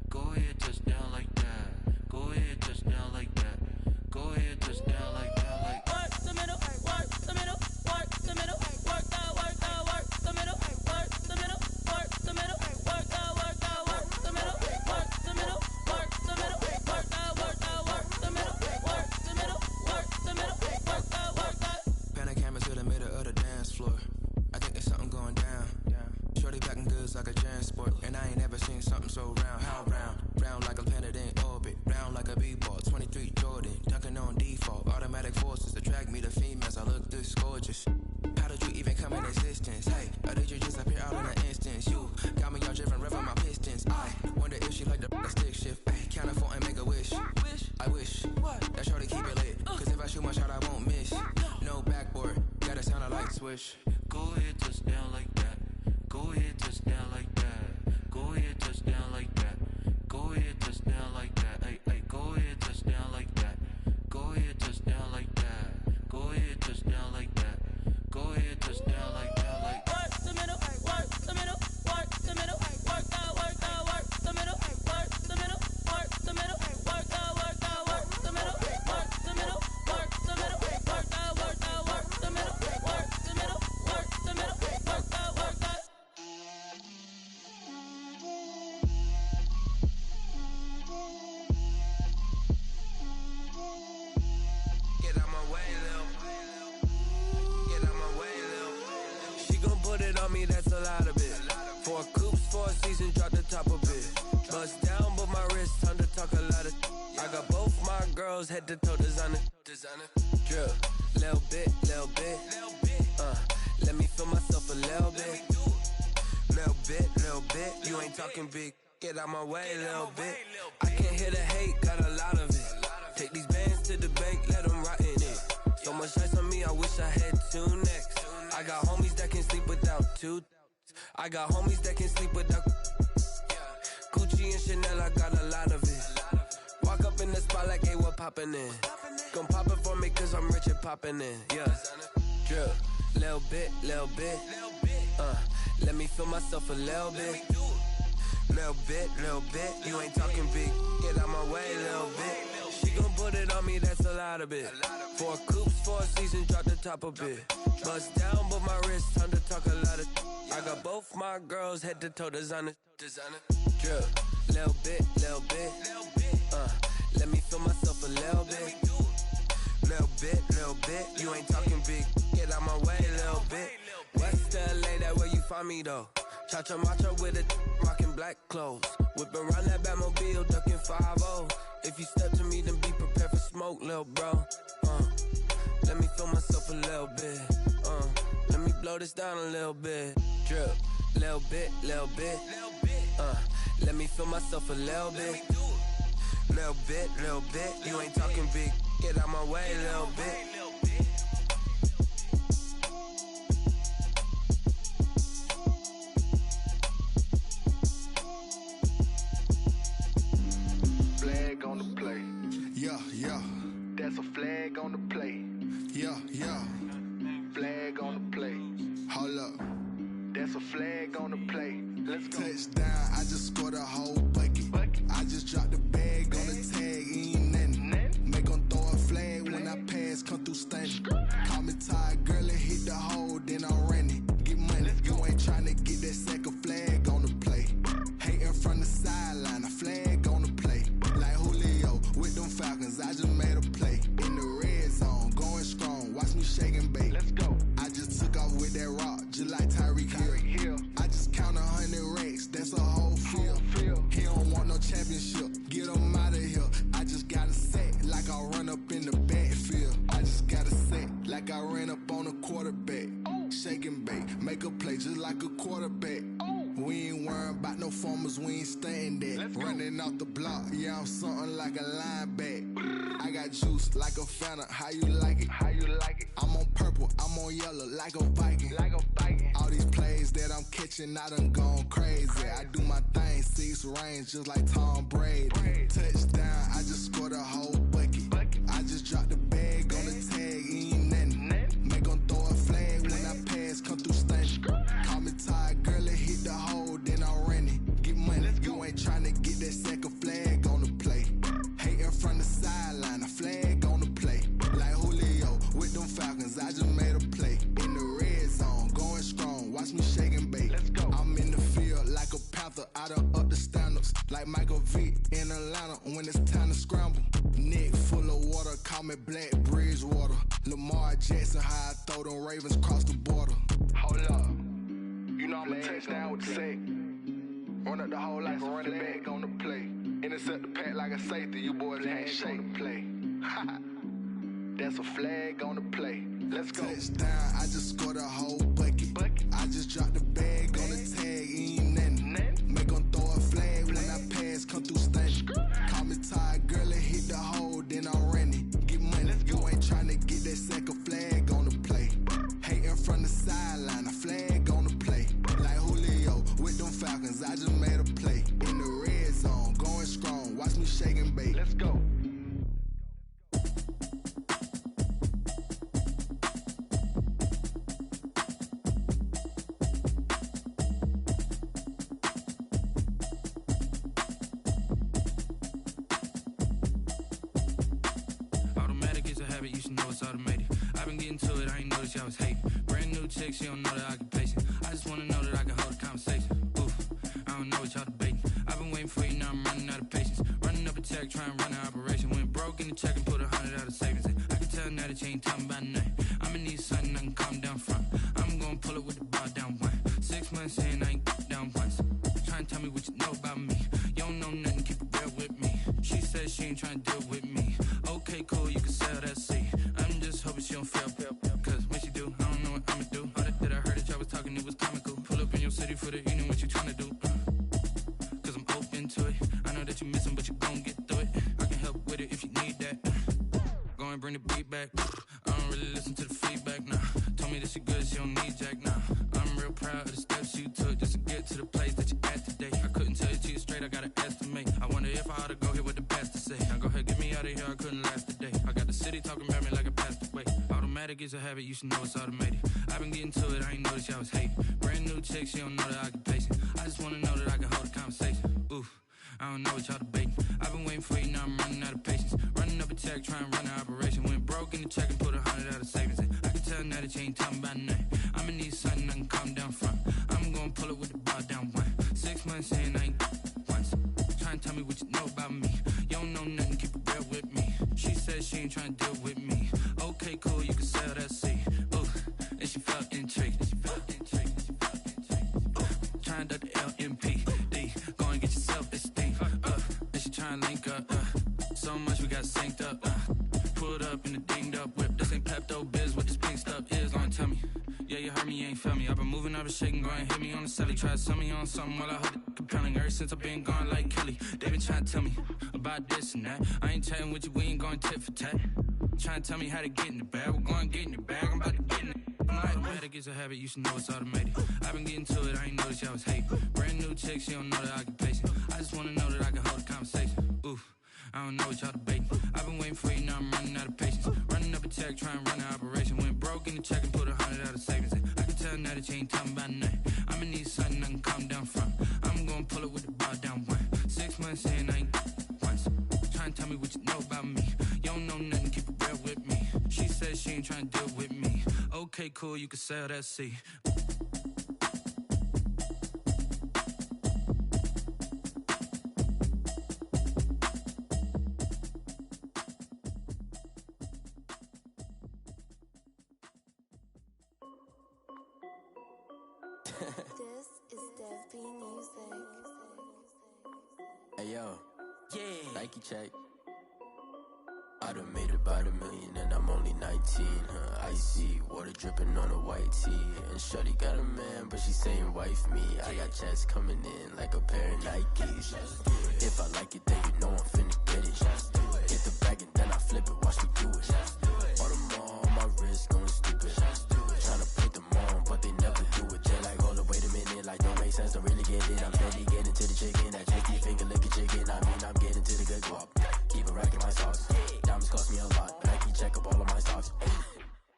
Go ahead, touch down like that. Go ahead, touch down like that. Go ahead, touch down like that. Like work the middle, work the middle, work the middle, work that, work that, work the middle, work the middle, work the middle, work that, work that, work the middle, work the middle, work the middle, work that, work that, work the middle, work the middle, work the middle, work that, work that. Pan a camera to the middle of the dance floor. I think there's something going down. Shorty packing goods like a transport, and I ain't ever seen something so round. How round? Round like a planet in orbit, round like a b-ball. 23 Jordan, dunking on default. Automatic forces attract me to females. I look this gorgeous. How did you even come in existence? Hey, or did you just appear out in an instance? You got me all driven, revving my pistons. I wonder if she like the stick shift. Hey, count it 4 and make a wish. I wish that shorty keep it lit, 'cause if I shoot my shot, I won't miss. No backboard, gotta sound a light switch. go ahead, touch down like that. Go ahead, touch down like that. Go ahead, touch down like that. Go ahead, touch down like that. Hey, hey, go ahead, touch down like that. Go ahead, touch down like that. Go ahead, touch down like that. Go ahead, touch down like that. Like work the middle, work the middle, work the middle, work that, work that, work the middle, work the middle, work the middle, work that, work that, work the middle, work the middle, work the middle, work that, work that, work the middle, work the middle, work the middle, work that, work that. Get out my way, Lil. Get out my way, Lil. She gon' put it on me, that's a lot of it. 4 coops, 4 seasons, drop the top a bit. Bust down, but my wrist, time to talk a lot of. I got both my girls head to toe designer. Drill, little bit, little bit. Let me feel myself a little bit. Little bit. You ain't talking big. Get out my way, little bit. I can't hear the hate, got a lot of it. Take these bands to the bank, let them rot in it. So much ice on me, I wish I had 2 necks. I got homies that can sleep without 2. I got homies that can sleep without Gucci and Chanel, I got a lot of it. Walk up in the spot like, hey, what poppin' in? Gon' pop it for me, 'cause I'm rich and poppin' in. Yeah, drill, little bit. Let me feel myself a little bit. Little bit. You ain't talking big. Get out my way, little bit. She gon' put it on me, that's a lot of it. 4 coops, 4 seasons, drop the top a bit. Bust down, but my wrist, time to talk a lot of. I got both my girls head to toe designer. Drill, little bit. Let me feel myself a little bit. Little bit. You ain't talking big. Get out my way, little bit. West LA, that where you find me though. Cha-cha macha with a rockin' black clothes. Whippin' around that Batmobile, duckin' 5-0. If you step to me, then be prepared for smoke, lil' bro. Let me feel myself a little bit. Let me blow this down a little bit. Drip, little bit. Let me feel myself a little bit. Little bit. You ain't talking big. Get out my way, little bit. Flag on the play. Yeah. That's a flag on the play. Yeah. Flag on the play. Hold up. That's a flag on the play. Let's go. Touchdown, I just scored a whole bucket. I just dropped the bag on the tag, ain't nothing. Make 'em throw a flag when I pass, come through stunning. Call me tired, girl, and hit the hole, then I'm running. Get money, you ain't tryna get that second flag on the play. Hating from the sideline, a flag on the play. Like Julio with them Falcons, I just made a play. In the red zone, going strong, watch me shake and bake. Let's go. I just took off with that rock, just like Tyreek Hill. I just count 100 racks, that's a whole field. He don't want no championship, get him out of here. I just got a set, like I run up in the backfield. I just got a set, like I ran up on a quarterback. Shake and bake, make a play just like a quarterback. We ain't worrying about no farmers, we ain't staying there. Running off the block, yeah, I'm something like a lineback. I got juice like a Fanta, how you like it? How you like it? I'm on purple, I'm on yellow, like a Viking. Like a Viking. All these plays that I'm catching, I done gone crazy. I do my thing, 6 range, just like Tom Brady. Touchdown, I just scored a whole bucket. I just dropped the bag on the tag, ain't nothing. Make 'em throw a flag when I pass, come through stunning. Call me tired, girl, it hit the hole, then I'm running. Get money, you ain't tryna get that second flag on the play. Hating from the sideline, a flag on the play. Like Julio with them Falcons, I just made a play. In the red zone, going strong, watch me shake and bake. I'm in the field like a panther, I done up the standards. Like Michael Vick in Atlanta when it's time to scramble. Neck full of water, call me Black Bridgewater. Lamar Jackson, how I throw them Ravens cross the border. Hold up, you know I'm a touchdown with the sack. Run up the whole like a running back on the play. Intercept the pack like a safety, you boys ain't shake the play. That's a flag on the play. Let's go. Touchdown, I just scored a whole bucket. I just dropped the bag on the tag, ain't nothing. Make 'em throw a flag when I pass, come through stunning. Call me tired, girl, it hit the hole, then I'm running. Get money, you ain't tryna get that second flag on the play. Hating from the sideline, a flag on the play. Like Julio with them Falcons, I just made a play. In the red zone, going strong, watch me shake and bake. Let's go. Automatic is a habit, you should know it's automated. I've been getting to it, I ain't noticed y'all was hating. Brand new chick, she don't know the occupation. I just wanna know that I can hold a conversation. Oof, I don't know what y'all debating. I've been waiting for you, now I'm running out of patience. Running up a check, trying to run an operation. Went broke in the check and put 100 out of savings in. I can tell now that you ain't talking about nothing. I'ma need something I can calm down from. I'm gonna pull it with the bar down one. 6 months in, I ain't down once. Trying to tell me what you know about me. You don't know nothing, keep it real with me. She said she ain't trying to deal with me. Okay, cool, you can sell that seat. I'm just hoping she don't fail. Cause when she do, I don't know what I'ma do. All that I heard that y'all was talking, it was comical. Pull up in your city for the evening, what you trying to do? Cause I'm open to it. I know that you missing, but you gon' get through it. I can help with it if you need that. Go and bring the beat back. I don't really listen to the feedback, nah. Told me that she good, she don't need jack, nah. I'm real proud of the steps you took just to get to the place that you at today. I couldn't tell you to you straight, I gotta estimate. I wonder if I ought to go here with the pastor say. Now go ahead, get me out of here, I couldn't last a day. I got the city talking about me like a passed away. Automatic is a habit, you should know it's automated. I've been getting to it, I ain't noticed y'all was hating. Brand new chick, she don't know the occupation. I just wanna know that I can hold a conversation. Oof, I don't know what y'all debating. I've been waiting for you, now I'm running out of patience. Running up a check, trying to run an operation. Went broke in the check and put 100 out of savings in. I can tell now that you ain't talking about nothing. I'ma need something I can calm down from. I'm gonna pull it with the bar down one. 6 months in, I ain't once. Trying to tell me what you know about me. You don't know nothing, keep it real with me. She said she ain't trying to deal with me. Okay, cool, you can sell that seat. Ooh, and she felt intrigued. Trying to the LMPD. Go and get yourself esteem. And she trying to link up. So much we got synced up. Pulled up in the dinged up whip. This ain't Pepto Biz, what this pink stuff is. Go and tell me. Yeah, you heard me, you ain't felt me. I've been moving, I've been shaking, go and hit me on the celly. Try to sell me on something while I hold it compelling. Ever since I've been gone like Kelly, they been trying to tell me about this and that. I ain't chatting with you, we ain't going tit for tat. Trying to tell me how to get in the bag, we're going to get in the bag, I'm about to get in it. Automatic is a habit, you should know it's automated. I've been getting to it, I ain't noticed y'all was hating. Brand new chick, she don't know the occupation. I just wanna know that I can hold a conversation. Oof, I don't know what y'all debating. I've been waiting for you, now I'm running out of patience. Running up a check, trying to run an operation. Went broke in the check and put 100 out of savings in. I can tell now that you ain't talking about nothing. I'ma need something I can calm down from. I'm gonna pull it with the bar down one. 6 months in, I ain't once. Trying to tell me what you know about me. You don't know nothing, keep it real with me. She said she ain't trying to deal with me. Okay, cool, you can sell that seat. This is Dev B Music. Hey yo, Yeah. Nike check. I done made about $1 million and I'm only 19. Icy water dripping on a white tee. And shorty got a man, but she saying wife me. I got checks coming in like a pair of Nikes. If I like it, then you know I'm finna get it. Get the bag and then I flip it, watch me do it. All them on my wrist going stupid. Tryna put them on, but they never do it. They like, hold up, wait a minute, like don't make sense, don't really get it. I'm steady getting to the chicken, that tricky finger licking chicken. I mean, I'm getting to the good guap. Keep a rack in my socks. Diamonds cost me a lot. Nike check up all of my stocks.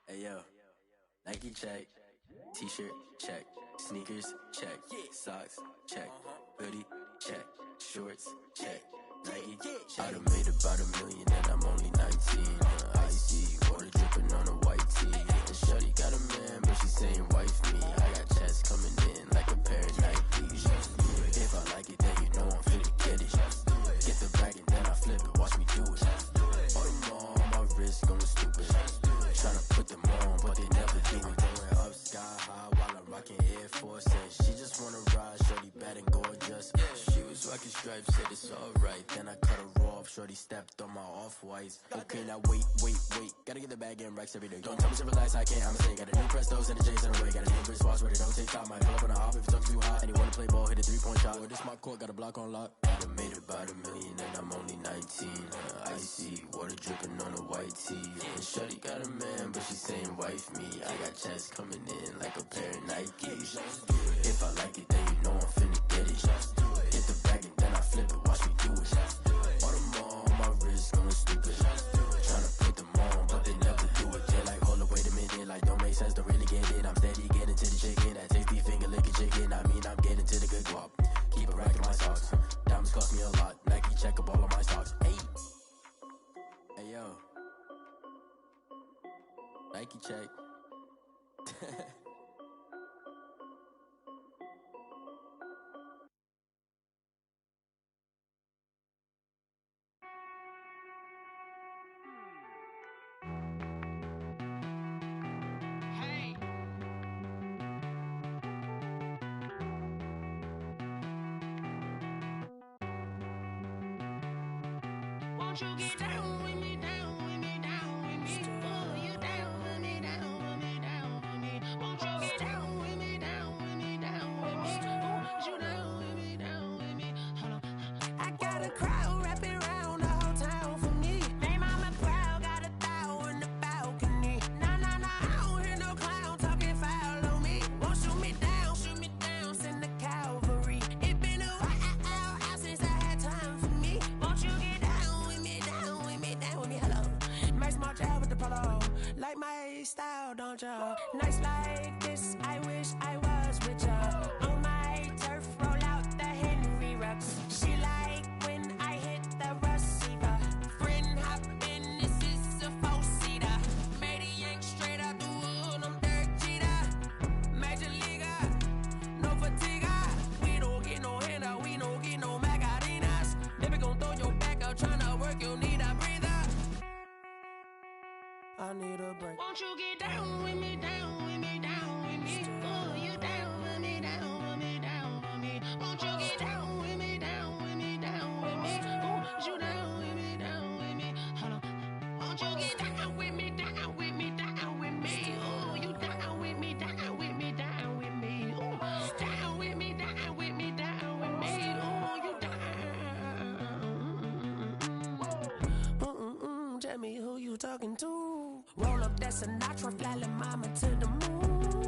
Hey yo, Nike check. T-shirt check. Sneakers check. Socks check. Hoodie check. Shorts check. Nike. I done made about $1 million and I'm only 19. Icy water dripping on a white tee. And shorty got a man, but she saying wife me. I got checks coming in like a pair of Nikes. If I like it, then you know I'm finna get it. Get the bag and then I flip it, watch me do it. All them on my wrist going stupid. Tryna put them on, but they never do it. Going up sky high while I'm rocking Air Force. And she just wanna ride, shorty bad and gorgeous. She was rocking stripes, said it's alright. Then I cut her off, shorty stepped on my off-whites. Okay, now wait. Gotta get the bag and racks every day. Don't tell me to relax, I can't, I'ma say. Got a new Prestos and the J's in the way. Got a new British watch, but it don't take time. Might pull up on a hop if it talks too hot. And you wanna play ball, hit a 3-point shot. Or this my court, got a block on lock. I done made about $1 million and I'm only 19. Icy water dripping on a white tee. And shorty got a man, but she saying wife me. I got checks coming in like a pair of Nikes. If I like it, then you know I'm finna get it. Get the bag and then I flip it, watch me do it. All them on my wrist going stupid. Tryna put them on, but they never do it. They like, hold up, wait a minute, like don't make sense, don't really get it. I'm steady getting to the chicken, that tasty finger licking chicken. I mean, I'm getting to the good guap. Keep a rack in my socks. Diamonds cost me a lot. Nike check up all of my stocks. Hey yo, Nike check. Won't you get down with me, down with me, down with me? Oh, you down with me, down with me, down with me. Won't you get down with me, down with me, down with me? Oh, you down with me, down with me? Hold on. I got a crowd wrapping around the whole town for me. They mama proud, got a thou in the balcony. Nah, I don't hear no clown talking foul on me. Won't shoot me down, send the cavalry. It been a while since I had time for me. Won't you get down with me, down with me, down with me? Hello. Nice small job with the polo. Like my style, don't ya? Nice like this, I wish I was with ya. On my turf, roll out the Henry Rux. She like when I hit the receiver. Friend hop in, this is a four-seater. Made a yank straight out the wood, I'm Derek Jeter. Major leaguer, no fatigue. We don't get no handout, we don't get no Macarinas. Never gon' throw your back out, tryna work, you need a breather. I need a break. Won't you get down with me, down with me, down with me? Oh, you down with me, down with me, down with me? Won't you get down with me, down with me, down with me? Oh, you down with me, down with me? Hold on. Won't you get down with me, down with me, down with me? Oh, you down with me, down with me, down with me? Oh, down with me, down with me, down with me? Oh, you down. Tell me who you talking to. Roll up that Sinatra, fly la mama to the moon.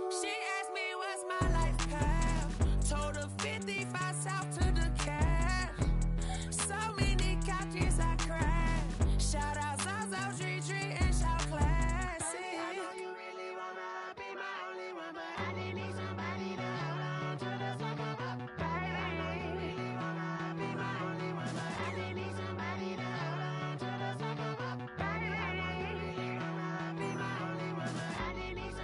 She asked me what's my life path. Told her 55 south to the cat. So many couches I crashed. Shout out South Tree and shout classy. I know you really wanna be my only one, but I didn't need somebody to hold on to the sucker up, baby. I know you really wanna be my only one, but I didn't need somebody to hold on to the sucker up, baby. I know you really wanna be my only one, but I didn't need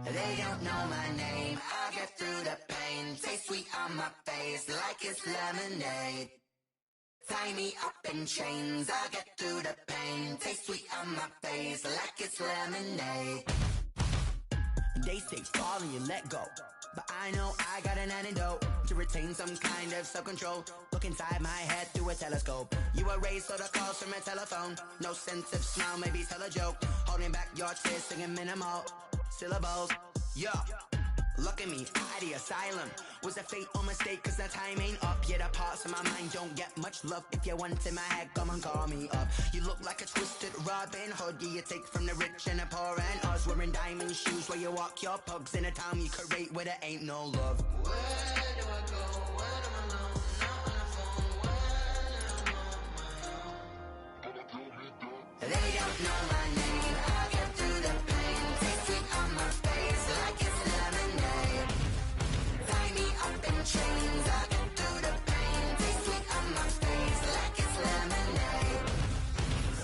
They don't know my name, I'll get through the pain. Taste sweet on my face like it's lemonade. Tie me up in chains, I'll get through the pain. Taste sweet on my face like it's lemonade. They say fall and you let go, but I know I got an antidote to retain some kind of self-control. Look inside my head through a telescope. You erase all the calls from a telephone. No sense of smile, maybe tell a joke. Holding back your tears, singing minimal syllables. Yo, look at me, at the asylum. Was a fate or mistake, cause the time ain't up. Yet the parts of my mind don't get much love. If you want in my head, come and call me up. You look like a twisted Robin Hood. Yeah, you take from the rich and the poor and us. Wearing diamond shoes where you walk your pugs in a town you create where there ain't no love. Where do I go? When I'm alone? Not on the phone. When I'm on my own. They don't know my name. I'll get through the pain. Taste sweet on my face like it's lemonade. Tie me up in chains. I'll get through the pain. Taste sweet on my face like it's lemonade.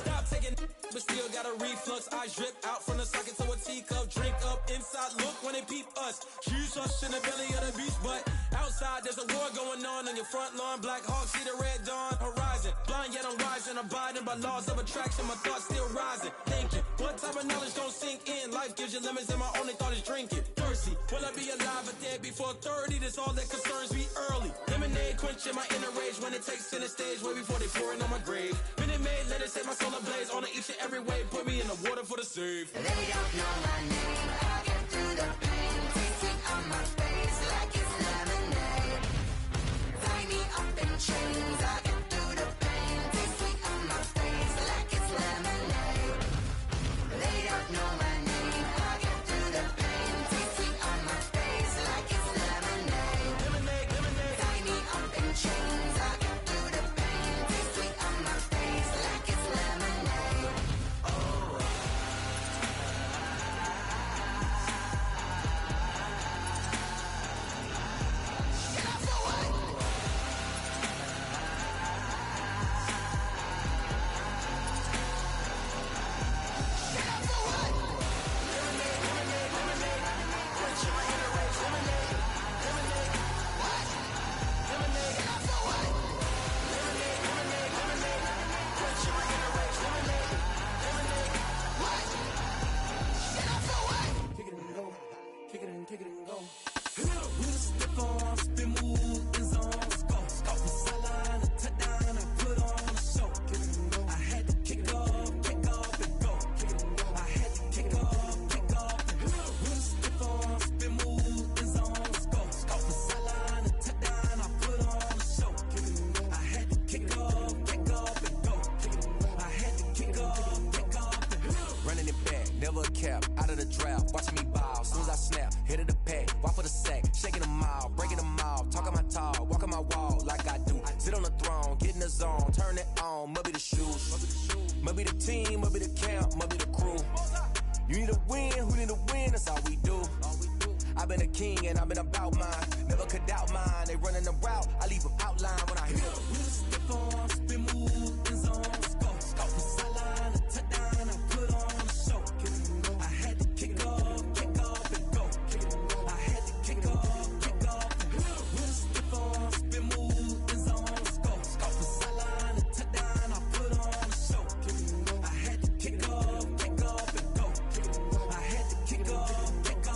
Stop taking, but still got a reflux. I drip out from the socket to a teacup. Drink up inside, look when they peep us. Shoes us in the belly of the beach, but outside there's a war going on your front lawn. Black Hawk see the red dawn horizon. Blind yet I'm rising, abiding by laws of attraction. My thoughts still rising, thinking what type of knowledge don't sink in. Life gives you lemons and my only thought is drinking. Thirsty, will I be alive or dead before 30? That's all that concerns me early. Lemonade quenching my inner rage when it takes center stage way before they pour it on my grave. Minute Maid, let it set my soul ablaze on each and every way. Put me in the water for the save. They don't know my name. I'll get through the pain. Taste sweet on my face like it's lemonade. Tie me up in chains. I'll get through the pain. Taste sweet on my face like it's lemonade. They don't know my name. I'll get through the pain. Taste sweet on my face like it's lemonade. Tie me up in chains. I'll get through the pain. Taste sweet on my face like it's lemonade. Oh. Kick it and go. With a stiff arm, spin move, in zone, go. Scout the sideline, a touchdown, I put on a show. I had to kick off and go. I had to kick off and go. With a stiff arm, spin move, in zone, go. Scout the sideline, a touchdown, I put on a show. I had to kick off and go. I had to kick off and go. Running it back, never a cap, out of the draft, watching me bow. Soon as I snap, hit of the pack, walk for the sack, shaking them out, breaking them out, talking my talk, walking my wall like I do. Sit on the throne, get in the zone, turn it on, must be the shoes, must be the team, must be the camp, must be the crew. You need a win, who need a win, that's all we do. I've been a king and I've been about mine, never could doubt mine. They running the route, I leave them outline when I hit them. With a stiff arm, spin move, in zone, go. Scout the sideline, a touchdown, I put on a show. I had to kick off and go. I had to kick off and go. With a stiff arm, spin move, in zone, go. Scout the sideline, a touchdown, I put on a show. I had to kick off and go. I had to kick off and go.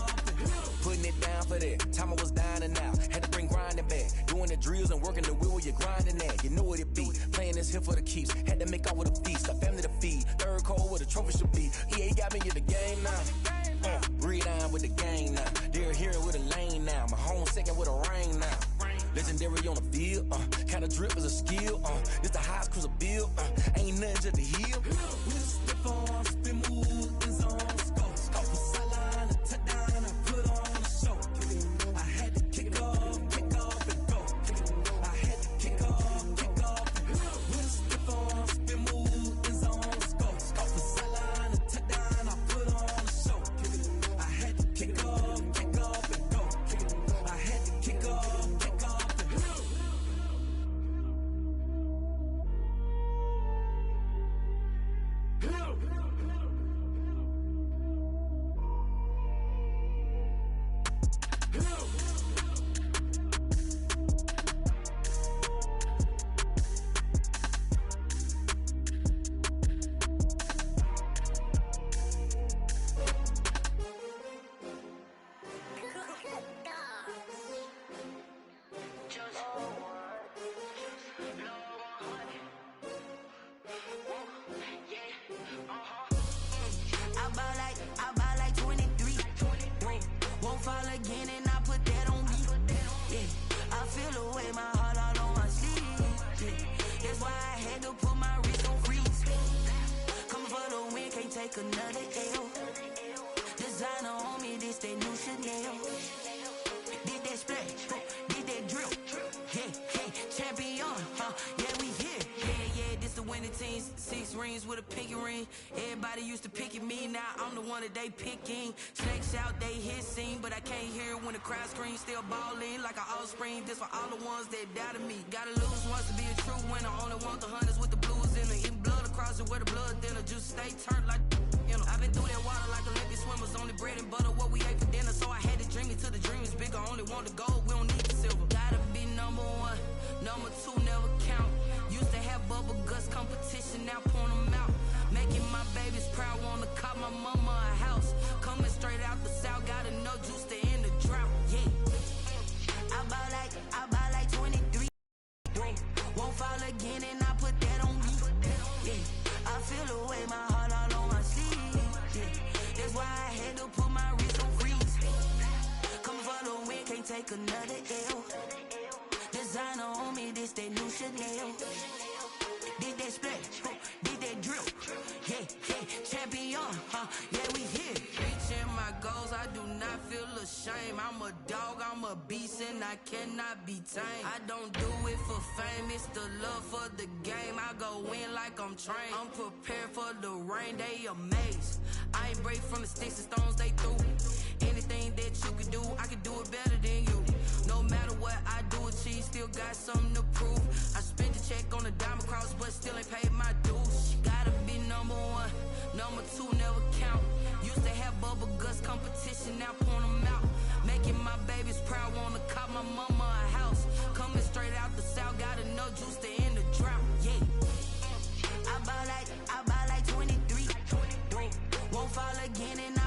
Putting it down for that, time I was dying and out, had to bring grinding back, doing the drills and working the wheel where you're grinding at, you know what it be, playing this here for the keeps, had to make off with a feast, a family to feed, third cold where the trophy should be, EA got me in the game now, breathe down with the game now, they're here with a lane now, my home second with a rain now, legendary on the field, kinda drip is a skill, this the highest cruiser bill, ain't nothing just to heal. With a stiff arm, spin move, in zone, go. Scout the sideline, a touchdown, I put on a show. I had to kick off and go. I had to kick off and go. With a stiff arm, spin move, in zone, go. Scout the sideline, a touchdown, I put on a show. I had to kick off and go. I had to kick off and go. take another L. Designer on me, this they new Chanel. Did that splash, did that drill. Yeah, champion, yeah, we here. Yeah, this the winning teams. 6 rings with a pinky ring. Everybody used to pick at me, now I'm the one that they picking. Snakes out, they hit scene, but I can't hear when the crowd screams. Still ballin' like an offspring. This for all the ones that doubted me. Gotta lose once to be a true winner. Only want the hunters with the blues in it. Eating blood across it where the blood dinner. Juice stay turned like you know. I've been through that water like Olympic swimmers. Only bread and butter, what we ate for dinner. So I had to dream it till the dream is bigger. Only want the gold, we don't need the silver. Gotta be number 1, number 2 never count. Used to have bubble guts competition, now point them out. Making my babies proud, wanna cop my mama a house. Coming straight out the south, gotta know juice to end the drought. Yeah, I buy like 23. Won't fall again and I put that on me. Yeah, I feel the way, my heart all on my sleeve. Yeah, that's why I had to put my wrist on freeze. Come for the win, can't take another L. Designer on me, this that new Chanel. Did that splash, did that drill. Yeah, champion, yeah, we here. Reaching my goals, I do not feel ashamed. I'm a dog, I'm a beast, and I cannot be tamed. I don't do it for fame, it's the love for the game. I go in like I'm trained. I'm prepared for the rain, they amazed. I ain't break from the sticks and stones they threw. Anything that you can do, I can do it better than you. No matter what I do, achieve, still got something to prove. I spent the check on the diamond cross, but still ain't paid my dues. Gotta be number 1, number 2 never count. Used to have bubble guts competition, now point them out. Making my babies proud, wanna cop my mama a house. Coming straight out the south, gotta know juice to end the drought. Yeah, I buy like 23. Won't fall again and